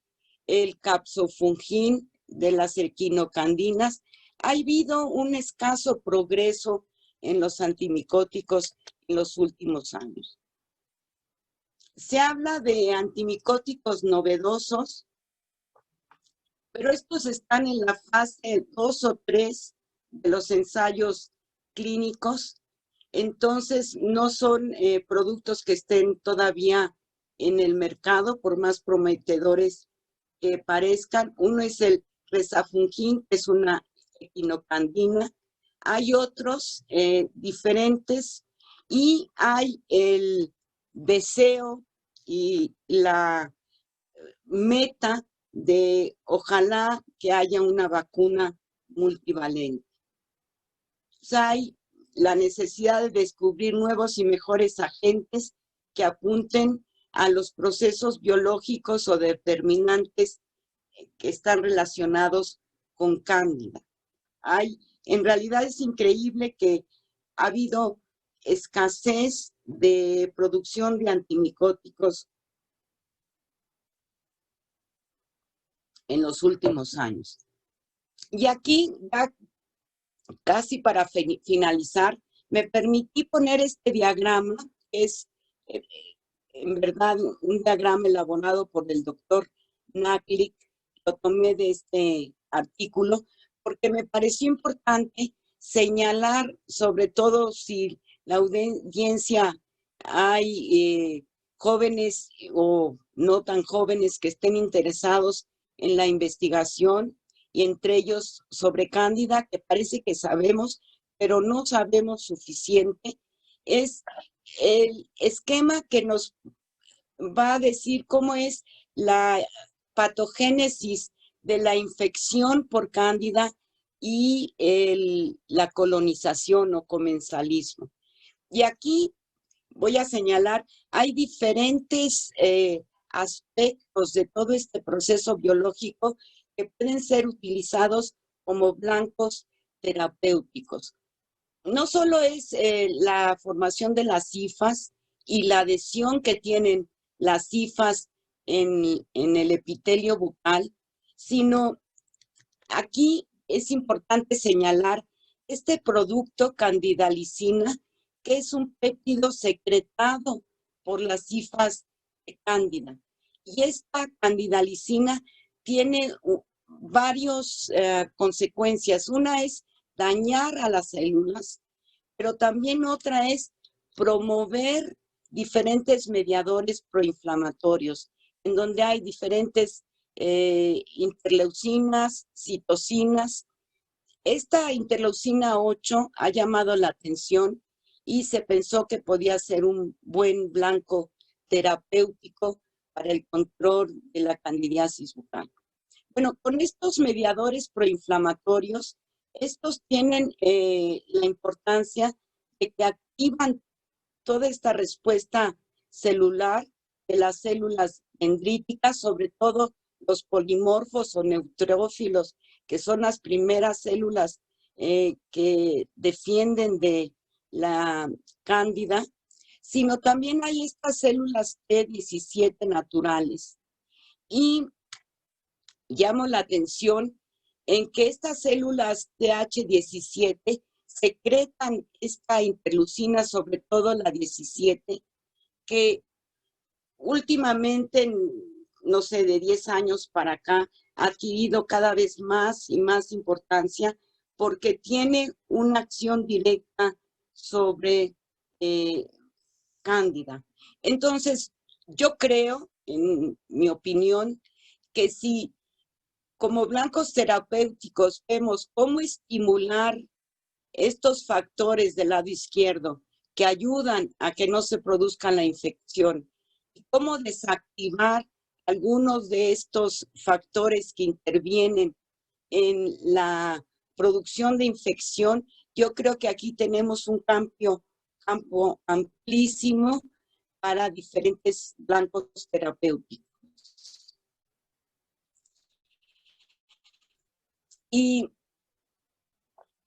el capsofungin de las equinocandinas. Ha habido un escaso progreso en los antimicóticos en los últimos años. Se habla de antimicóticos novedosos, pero estos están en la fase 2 o 3 de los ensayos clínicos. Entonces, no son productos que estén todavía en el mercado, por más prometedores que parezcan. Uno es el resafungin, que es una equinocandina. Hay otros diferentes y hay el deseo y la meta de ojalá que haya una vacuna multivalente. Pues hay la necesidad de descubrir nuevos y mejores agentes que apunten a los procesos biológicos o determinantes que están relacionados con Cándida. En realidad es increíble que ha habido escasez de producción de antimicóticos en los últimos años. Y aquí, ya casi para finalizar, me permití poner este diagrama, que es en verdad un diagrama elaborado por el doctor Naklik. Lo tomé de este artículo porque me pareció importante señalar, sobre todo si la audiencia hay jóvenes o no tan jóvenes que estén interesados en la investigación, y entre ellos sobre Cándida, que parece que sabemos, pero no sabemos suficiente. Es el esquema que nos va a decir cómo es la patogénesis de la infección por Cándida y la colonización o comensalismo. Y aquí voy a señalar, hay diferentes aspectos de todo este proceso biológico que pueden ser utilizados como blancos terapéuticos. No solo es la formación de las hifas y la adhesión que tienen las hifas en el epitelio bucal, sino aquí es importante señalar este producto candidalicina, que es un péptido secretado por las hifas de Cándida. Y esta candidalicina tiene varias consecuencias. Una es dañar a las células, pero también otra es promover diferentes mediadores proinflamatorios, en donde hay diferentes interleucinas, citocinas. Esta interleucina 8 ha llamado la atención y se pensó que podía ser un buen blanco terapéutico para el control de la candidiasis bucal. Bueno, con estos mediadores proinflamatorios, estos tienen la importancia de que activan toda esta respuesta celular de las células dendríticas, sobre todo los polimorfos o neutrófilos, que son las primeras células que defienden de la cándida, sino también hay estas células T17 naturales. Y llamo la atención en que estas células TH17 secretan esta interleucina, sobre todo la 17, que últimamente, no sé, de 10 años para acá, ha adquirido cada vez más y más importancia porque tiene una acción directa sobre Cándida. Entonces, yo creo, en mi opinión, que si como blancos terapéuticos vemos cómo estimular estos factores del lado izquierdo que ayudan a que no se produzca la infección, y cómo desactivar algunos de estos factores que intervienen en la producción de infección, yo creo que aquí tenemos un campo amplísimo para diferentes blancos terapéuticos. Y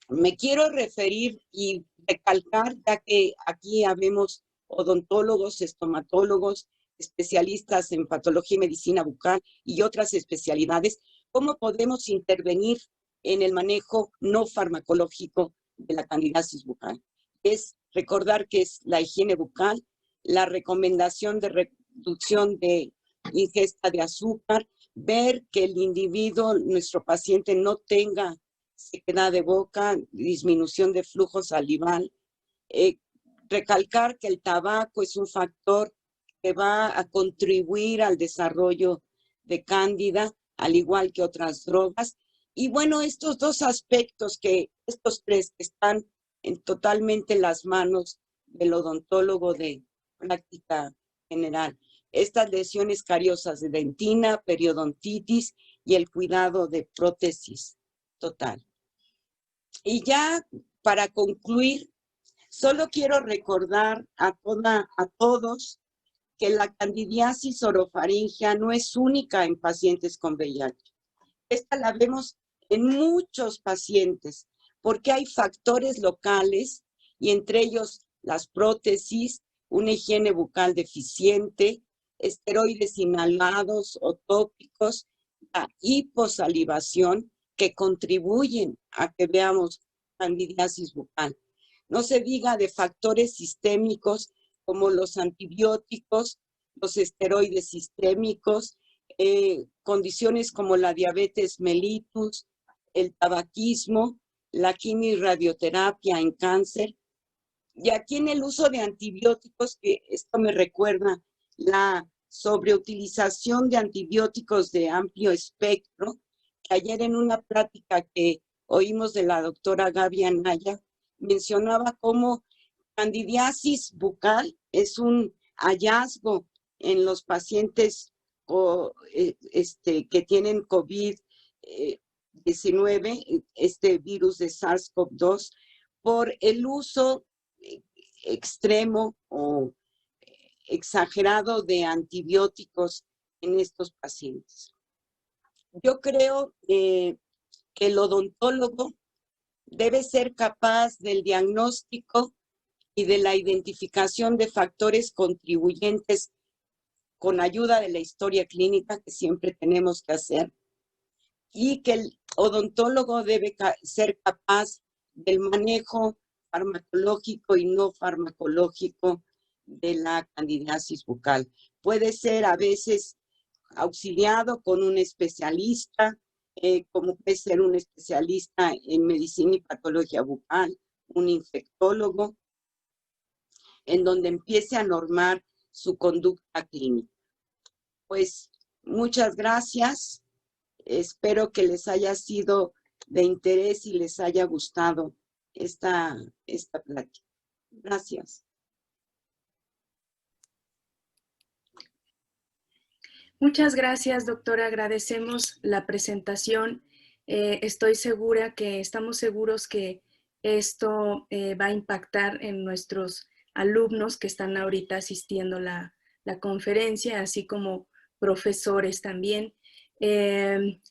me quiero referir y recalcar, ya que aquí habemos odontólogos, estomatólogos, especialistas en patología y medicina bucal y otras especialidades, cómo podemos intervenir en el manejo no farmacológico de la candidiasis bucal. Es recordar que es la higiene bucal, la recomendación de reducción de ingesta de azúcar, ver que el individuo, nuestro paciente, no tenga sequedad de boca, disminución de flujo salival. Recalcar que el tabaco es un factor que va a contribuir al desarrollo de cándida, al igual que otras drogas. Y bueno, estos dos aspectos, estos tres que están totalmente en las manos del odontólogo de práctica general. Estas lesiones cariosas de dentina, periodontitis y el cuidado de prótesis total. Y ya para concluir, solo quiero recordar a todos que la candidiasis orofaringea no es única en pacientes con VIH. Esta la vemos en muchos pacientes porque hay factores locales y entre ellos las prótesis, una higiene bucal deficiente, esteroides inhalados o tópicos, la hiposalivación que contribuyen a que veamos candidiasis bucal. No se diga de factores sistémicos como los antibióticos, los esteroides sistémicos, condiciones como la diabetes mellitus, el tabaquismo, la quimioradioterapia en cáncer. Y aquí en el uso de antibióticos, que esto me recuerda la sobreutilización de antibióticos de amplio espectro, que ayer en una plática que oímos de la doctora Gaby Anaya, mencionaba cómo candidiasis bucal es un hallazgo en los pacientes que tienen COVID-19, este virus de SARS-CoV-2, por el uso extremo o exagerado de antibióticos en estos pacientes. Yo creo que el odontólogo debe ser capaz del diagnóstico y de la identificación de factores contribuyentes con ayuda de la historia clínica que siempre tenemos que hacer, y que el odontólogo debe ser capaz del manejo farmacológico y no farmacológico de la candidiasis bucal. Puede ser a veces auxiliado con un especialista, como puede ser un especialista en medicina y patología bucal, un infectólogo, en donde empiece a normar su conducta clínica. Pues muchas gracias. Espero que les haya sido de interés y les haya gustado esta plática. Gracias. Muchas gracias, doctora. Agradecemos la presentación. Estamos seguros que esto va a impactar en nuestros alumnos que están ahorita asistiendo la conferencia, así como profesores también.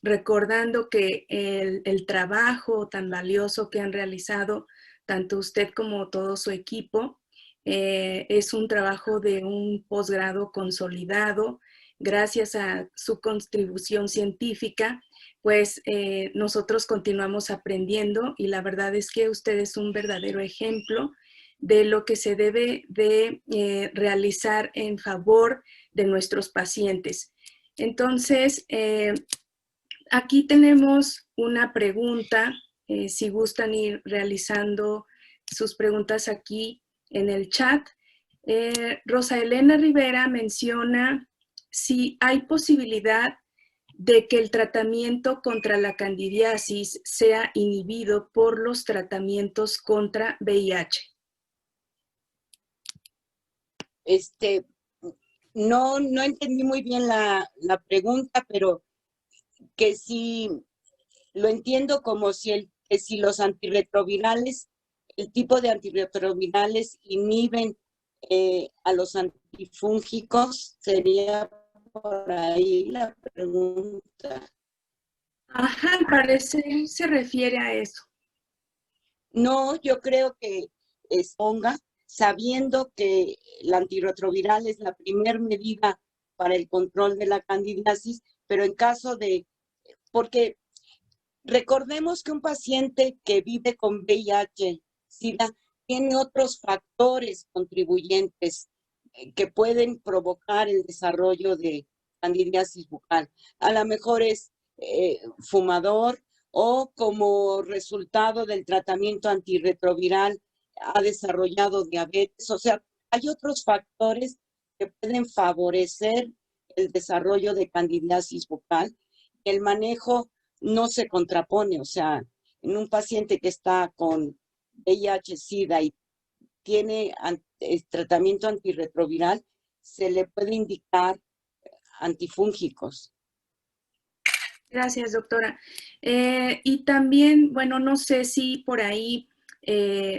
Recordando que el trabajo tan valioso que han realizado tanto usted como todo su equipo es un trabajo de un posgrado consolidado. Gracias a su contribución científica, pues nosotros continuamos aprendiendo y la verdad es que usted es un verdadero ejemplo de lo que se debe de realizar en favor de nuestros pacientes. Entonces, aquí tenemos una pregunta, si gustan ir realizando sus preguntas aquí en el chat. Rosa Elena Rivera menciona si hay posibilidad de que el tratamiento contra la candidiasis sea inhibido por los tratamientos contra VIH. No entendí muy bien la pregunta, pero que si lo entiendo como si los antirretrovirales, el tipo de antirretrovirales inhiben a los antifúngicos, sería por ahí la pregunta. Ajá, al parecer se refiere a eso. No, yo creo que sabiendo que el antirretroviral es la primera medida para el control de la candidiasis, pero en caso de, porque recordemos que un paciente que vive con VIH-Sida tiene otros factores contribuyentes que pueden provocar el desarrollo de candidiasis bucal. A lo mejor es fumador o como resultado del tratamiento antirretroviral ha desarrollado diabetes. O sea, hay otros factores que pueden favorecer el desarrollo de candidiasis bucal. El manejo no se contrapone, o sea, en un paciente que está con VIH-Sida y tiene tratamiento antirretroviral, se le puede indicar antifúngicos. Gracias, doctora. Y también, bueno, no sé si por ahí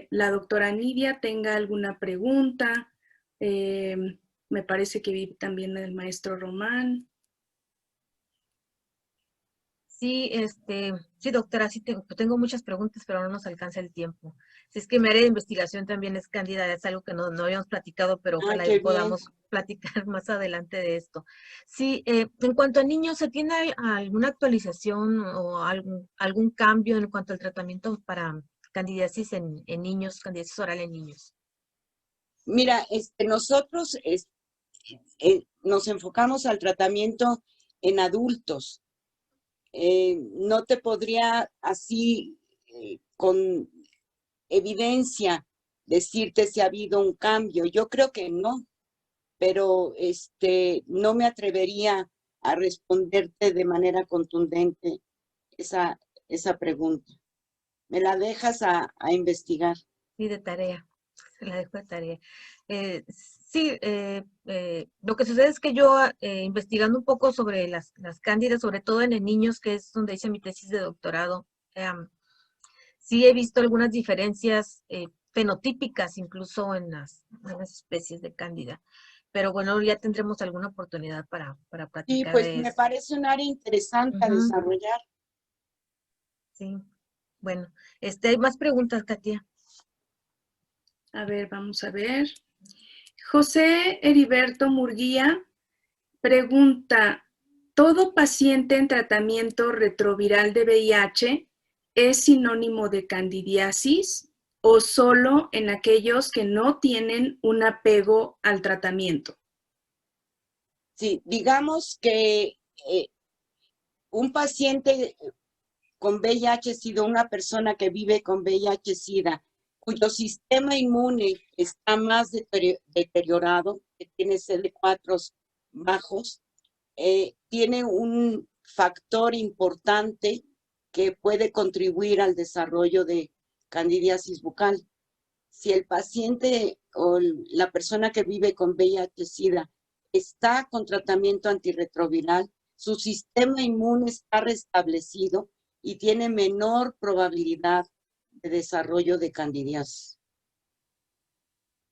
la doctora Nidia tenga alguna pregunta. Me parece que vi también el maestro Román. Sí, sí, doctora, sí tengo muchas preguntas, pero no nos alcanza el tiempo. Si es que mi área de investigación también es cándida, es algo que no habíamos platicado, pero Ah, ojalá y qué bien. podamos platicar más adelante de esto. Sí, en cuanto a niños, ¿se tiene alguna actualización o algún cambio en cuanto al tratamiento para candidiasis en niños, candidiasis oral en niños? Mira, nosotros nos enfocamos al tratamiento en adultos. No te podría así con evidencia decirte si ha habido un cambio. Yo creo que no, pero no me atrevería a responderte de manera contundente esa, esa pregunta. Me la dejas a investigar. Sí, de tarea, se la dejo de tarea. Sí, lo que sucede es que yo, investigando un poco sobre las cándidas, sobre todo en niños, que es donde hice mi tesis de doctorado, sí he visto algunas diferencias fenotípicas incluso en las especies de cándida. Pero bueno, ya tendremos alguna oportunidad para Sí, platicar pues de me eso. parece un área interesante a Ujú, desarrollar. sí, bueno, hay más preguntas, Katia. A ver, vamos a ver. José Heriberto Murguía pregunta, ¿todo paciente en tratamiento retroviral de VIH es sinónimo de candidiasis o solo en aquellos que no tienen un apego al tratamiento? Sí, digamos que un paciente con VIH-Sida, una persona que vive con VIH-Sida, cuyo sistema inmune está más deteriorado, que tiene CD4 bajos, tiene un factor importante que puede contribuir al desarrollo de candidiasis bucal. Si el paciente o la persona que vive con VIH-Sida está con tratamiento antirretroviral, su sistema inmune está restablecido y tiene menor probabilidad de desarrollo de candidiasis.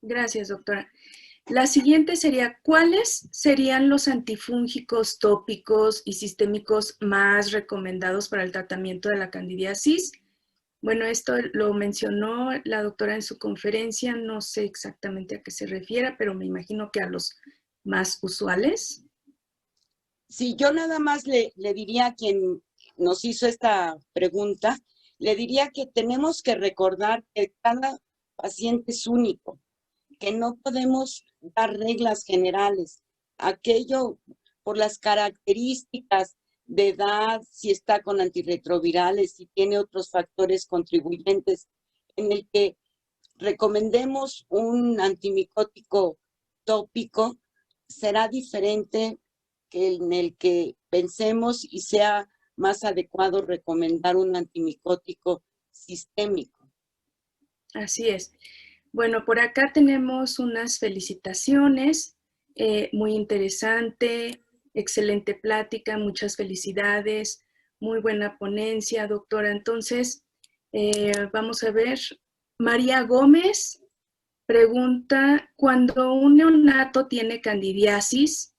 Gracias, doctora. La siguiente sería, ¿cuáles serían los antifúngicos tópicos y sistémicos más recomendados para el tratamiento de la candidiasis? Bueno, esto lo mencionó la doctora en su conferencia, no sé exactamente a qué se refiere, pero me imagino que a los más usuales. Si yo nada más le diría a quien nos hizo esta pregunta, le diría que tenemos que recordar que cada paciente es único, que no podemos dar reglas generales. Aquello por las características de edad, si está con antirretrovirales, si tiene otros factores contribuyentes, en el que recomendemos un antimicótico tópico, será diferente que en el que pensemos y sea más adecuado recomendar un antimicótico sistémico. Así es. Bueno, por acá tenemos unas felicitaciones, muy interesante, excelente plática, muchas felicidades, muy buena ponencia, doctora. Entonces, vamos a ver, María Gómez pregunta, cuando un neonato tiene candidiasis,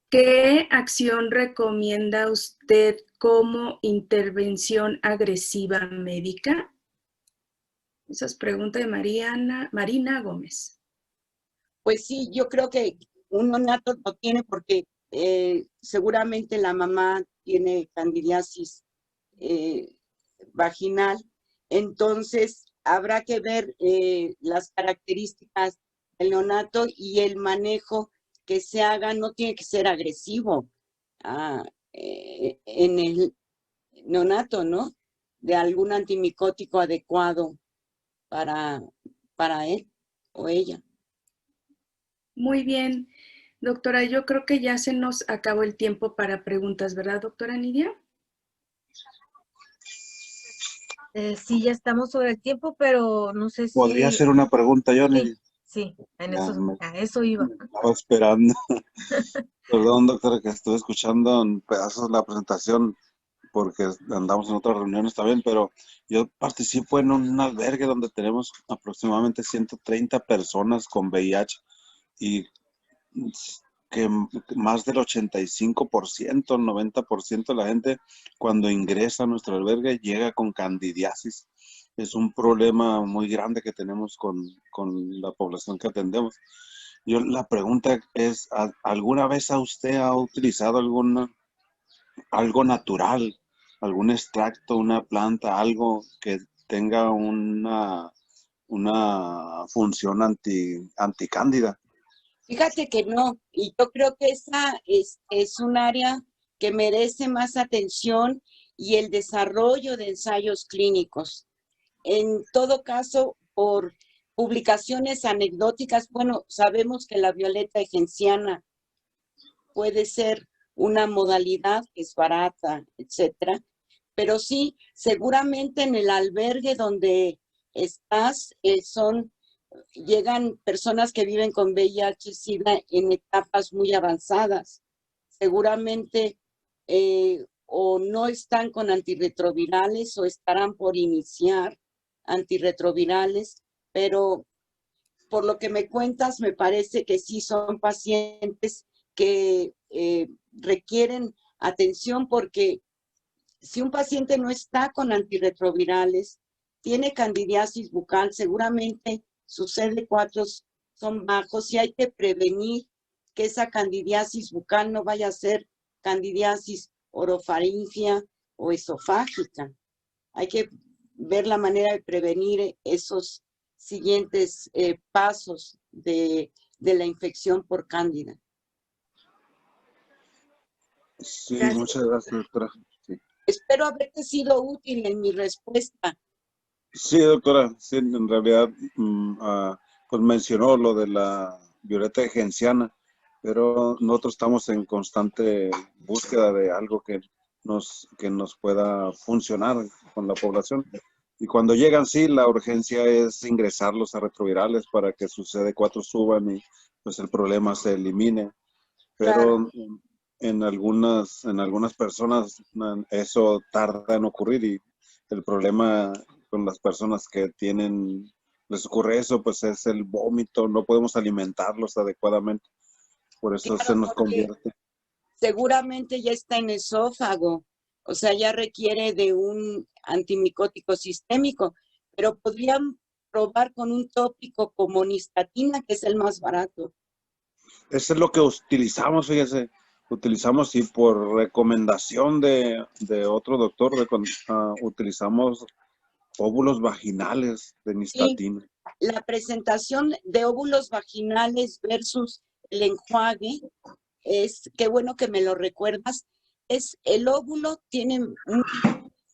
¿qué acción recomienda usted como intervención agresiva médica? Esa es pregunta de Marina Gómez. Pues sí, yo creo que un neonato lo tiene porque seguramente la mamá tiene candidiasis vaginal, entonces habrá que ver las características del neonato y el manejo que se haga no tiene que ser agresivo en el neonato, ¿no? De algún antimicótico adecuado para, para él o ella. Muy bien, doctora, yo creo que ya se nos acabó el tiempo para preguntas, ¿verdad, doctora Nidia? Sí, ya estamos sobre el tiempo, pero no sé ¿Podría si... hacer una pregunta, Johnny? Sí, Ya a eso iba. me estaba esperando. Perdón, doctora, que estuve escuchando en pedazos la presentación. porque andamos en otras reuniones también, pero yo participo en un albergue donde tenemos aproximadamente 130 personas con VIH y que más del 85%, 90% de la gente cuando ingresa a nuestro albergue llega con candidiasis. Es un problema muy grande que tenemos con la población que atendemos. La pregunta es, ¿alguna vez usted ha utilizado algo natural, algún extracto, una planta, algo que tenga una función anticándida? Fíjate que no, y yo creo que esa es un área que merece más atención y el desarrollo de ensayos clínicos. En todo caso, por publicaciones anecdóticas, bueno, sabemos que la violeta genciana puede ser una modalidad que es barata, etcétera, pero sí, seguramente en el albergue donde estás llegan personas que viven con VIH-Sida en etapas muy avanzadas. Seguramente o no están con antirretrovirales o estarán por iniciar antirretrovirales, pero por lo que me cuentas, me parece que sí son pacientes que requieren atención porque si un paciente no está con antirretrovirales, tiene candidiasis bucal, seguramente sus CD4 son bajos y hay que prevenir que esa candidiasis bucal no vaya a ser candidiasis orofaringea o esofágica. Hay que ver la manera de prevenir esos siguientes pasos de la infección por cándida. Sí, Gracias. muchas gracias, doctora. Sí. Espero haberte sido útil en mi respuesta. Sí, doctora, sí, en realidad, pues mencionó lo de la violeta genciana, pero nosotros estamos en constante búsqueda de algo que nos pueda funcionar con la población. Y cuando llegan, sí, la urgencia es ingresarlos a retrovirales para que sus CD4 suban y pues el problema se elimine. Pero Claro. en algunas personas eso tarda en ocurrir y el problema con las personas que les ocurre eso, pues es el vómito, no podemos alimentarlos adecuadamente, por eso se Claro, nos porque convierte. seguramente ya está en esófago, o sea, ya requiere de un antimicótico sistémico, pero podrían probar con un tópico como nistatina, que es el más barato. Eso es lo que utilizamos, fíjese, utilizamos y por recomendación de otro doctor, utilizamos óvulos vaginales de Sí, nistatina. la presentación de óvulos vaginales versus el enjuague es, qué bueno que me lo recuerdas, es el óvulo tiene un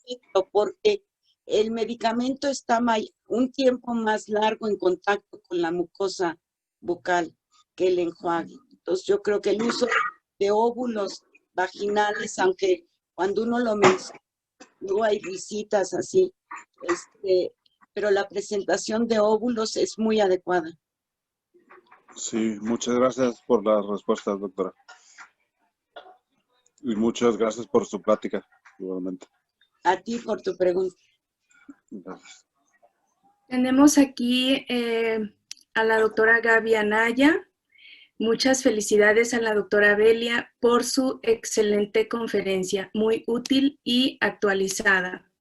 efecto porque el medicamento está un tiempo más largo en contacto con la mucosa bucal que el enjuague. Entonces yo creo que el uso de óvulos vaginales, aunque cuando uno lo menciona, luego hay visitas así, pero la presentación de óvulos es muy adecuada. Sí, muchas gracias por las respuestas, doctora. Y muchas gracias por su plática, igualmente. A ti por tu pregunta. Gracias. Tenemos aquí a la doctora Gaby Anaya. Muchas felicidades a la doctora Belia por su excelente conferencia, muy útil y actualizada.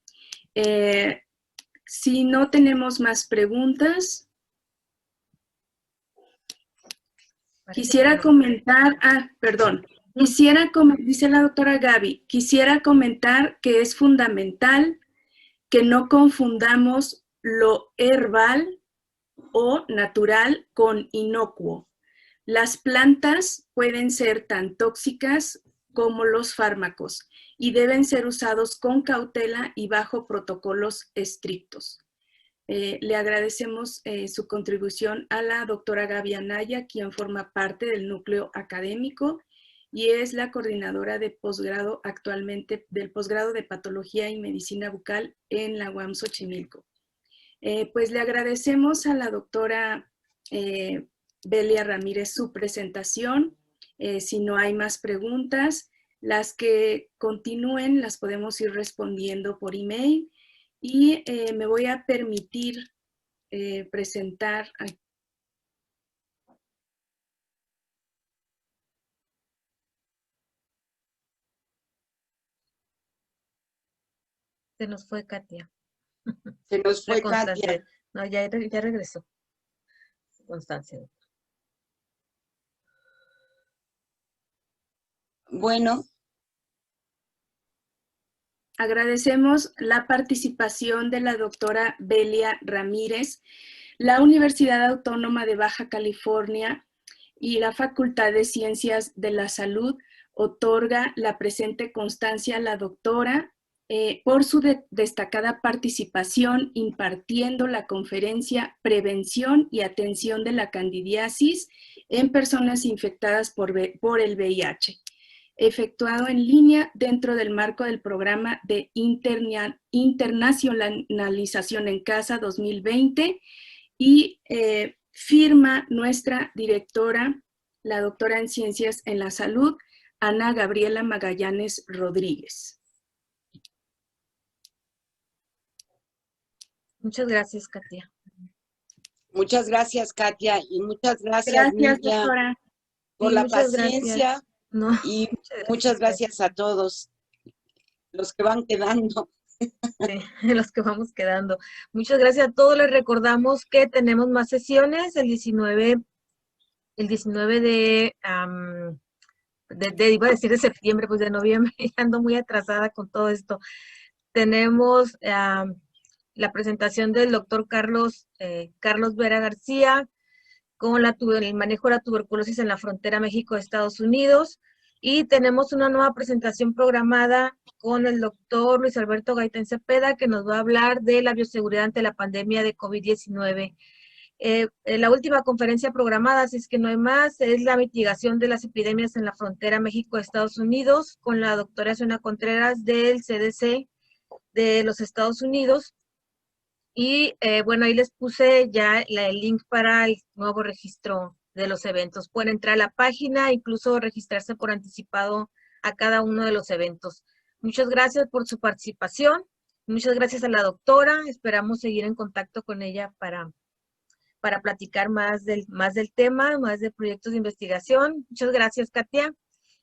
Si no tenemos más preguntas, quisiera comentar, dice la doctora Gaby, quisiera comentar que es fundamental que no confundamos lo herbal o natural con inocuo. Las plantas pueden ser tan tóxicas como los fármacos y deben ser usados con cautela y bajo protocolos estrictos. Le agradecemos su contribución a la doctora Gaby Anaya, quien forma parte del núcleo académico y es la coordinadora de posgrado actualmente del posgrado de Patología y Medicina Bucal en la UAM Xochimilco. Pues le agradecemos a la doctora Belia Ramírez su presentación. Si no hay más preguntas, Las que continúen las podemos ir respondiendo por email y me voy a permitir presentar aquí. Se nos fue Katia. Se nos fue Constancia. Katia. No, ya regresó. Constancia. Bueno. Agradecemos la participación de la doctora Belia Ramírez, la Universidad Autónoma de Baja California y la Facultad de Ciencias de la Salud otorga la presente constancia a la doctora por su destacada participación impartiendo la conferencia Prevención y Atención de la Candidiasis en personas infectadas por el VIH, efectuado en línea dentro del marco del programa de Internacionalización en Casa 2020 y firma nuestra directora, la doctora en Ciencias en la Salud, Ana Gabriela Magallanes Rodríguez. Muchas gracias, Katia. Muchas gracias, Katia, y muchas gracias, Gracias, Nidia, doctora. por Sí, la muchas paciencia. gracias. No, y muchas gracias a todos los que van quedando. Sí, los que vamos quedando. Muchas gracias a todos. Les recordamos que tenemos más sesiones el 19 de iba a decir de septiembre, pues de noviembre. Ando muy atrasada con todo esto. Tenemos la presentación del doctor Carlos Vera García con el manejo de la tuberculosis en la frontera México-Estados Unidos. Y tenemos una nueva presentación programada con el doctor Luis Alberto Gaitán Cepeda, que nos va a hablar de la bioseguridad ante la pandemia de COVID-19. La última conferencia programada, si es que no hay más, es la mitigación de las epidemias en la frontera México-Estados Unidos, con la doctora Susana Contreras del CDC de los Estados Unidos. Y bueno, ahí les puse ya el link para el nuevo registro de los eventos. Pueden entrar a la página, incluso registrarse por anticipado a cada uno de los eventos. Muchas gracias por su participación. Muchas gracias a la doctora. Esperamos seguir en contacto con ella para platicar más del tema, más de proyectos de investigación. Muchas gracias, Katia.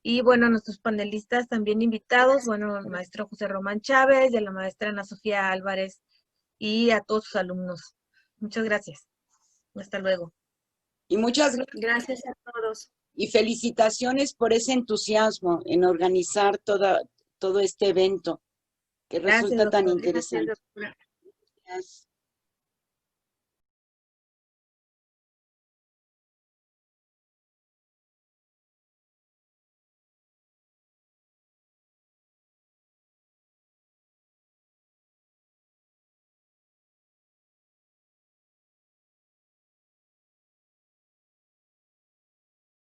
Y bueno, nuestros panelistas también invitados, bueno, el maestro José Román Chávez y a la maestra Ana Sofía Álvarez y a todos sus alumnos. Muchas gracias. Hasta luego. Y muchas gracias a todos. Y felicitaciones por ese entusiasmo en organizar todo este evento que resulta tan interesante. Gracias, Gracias.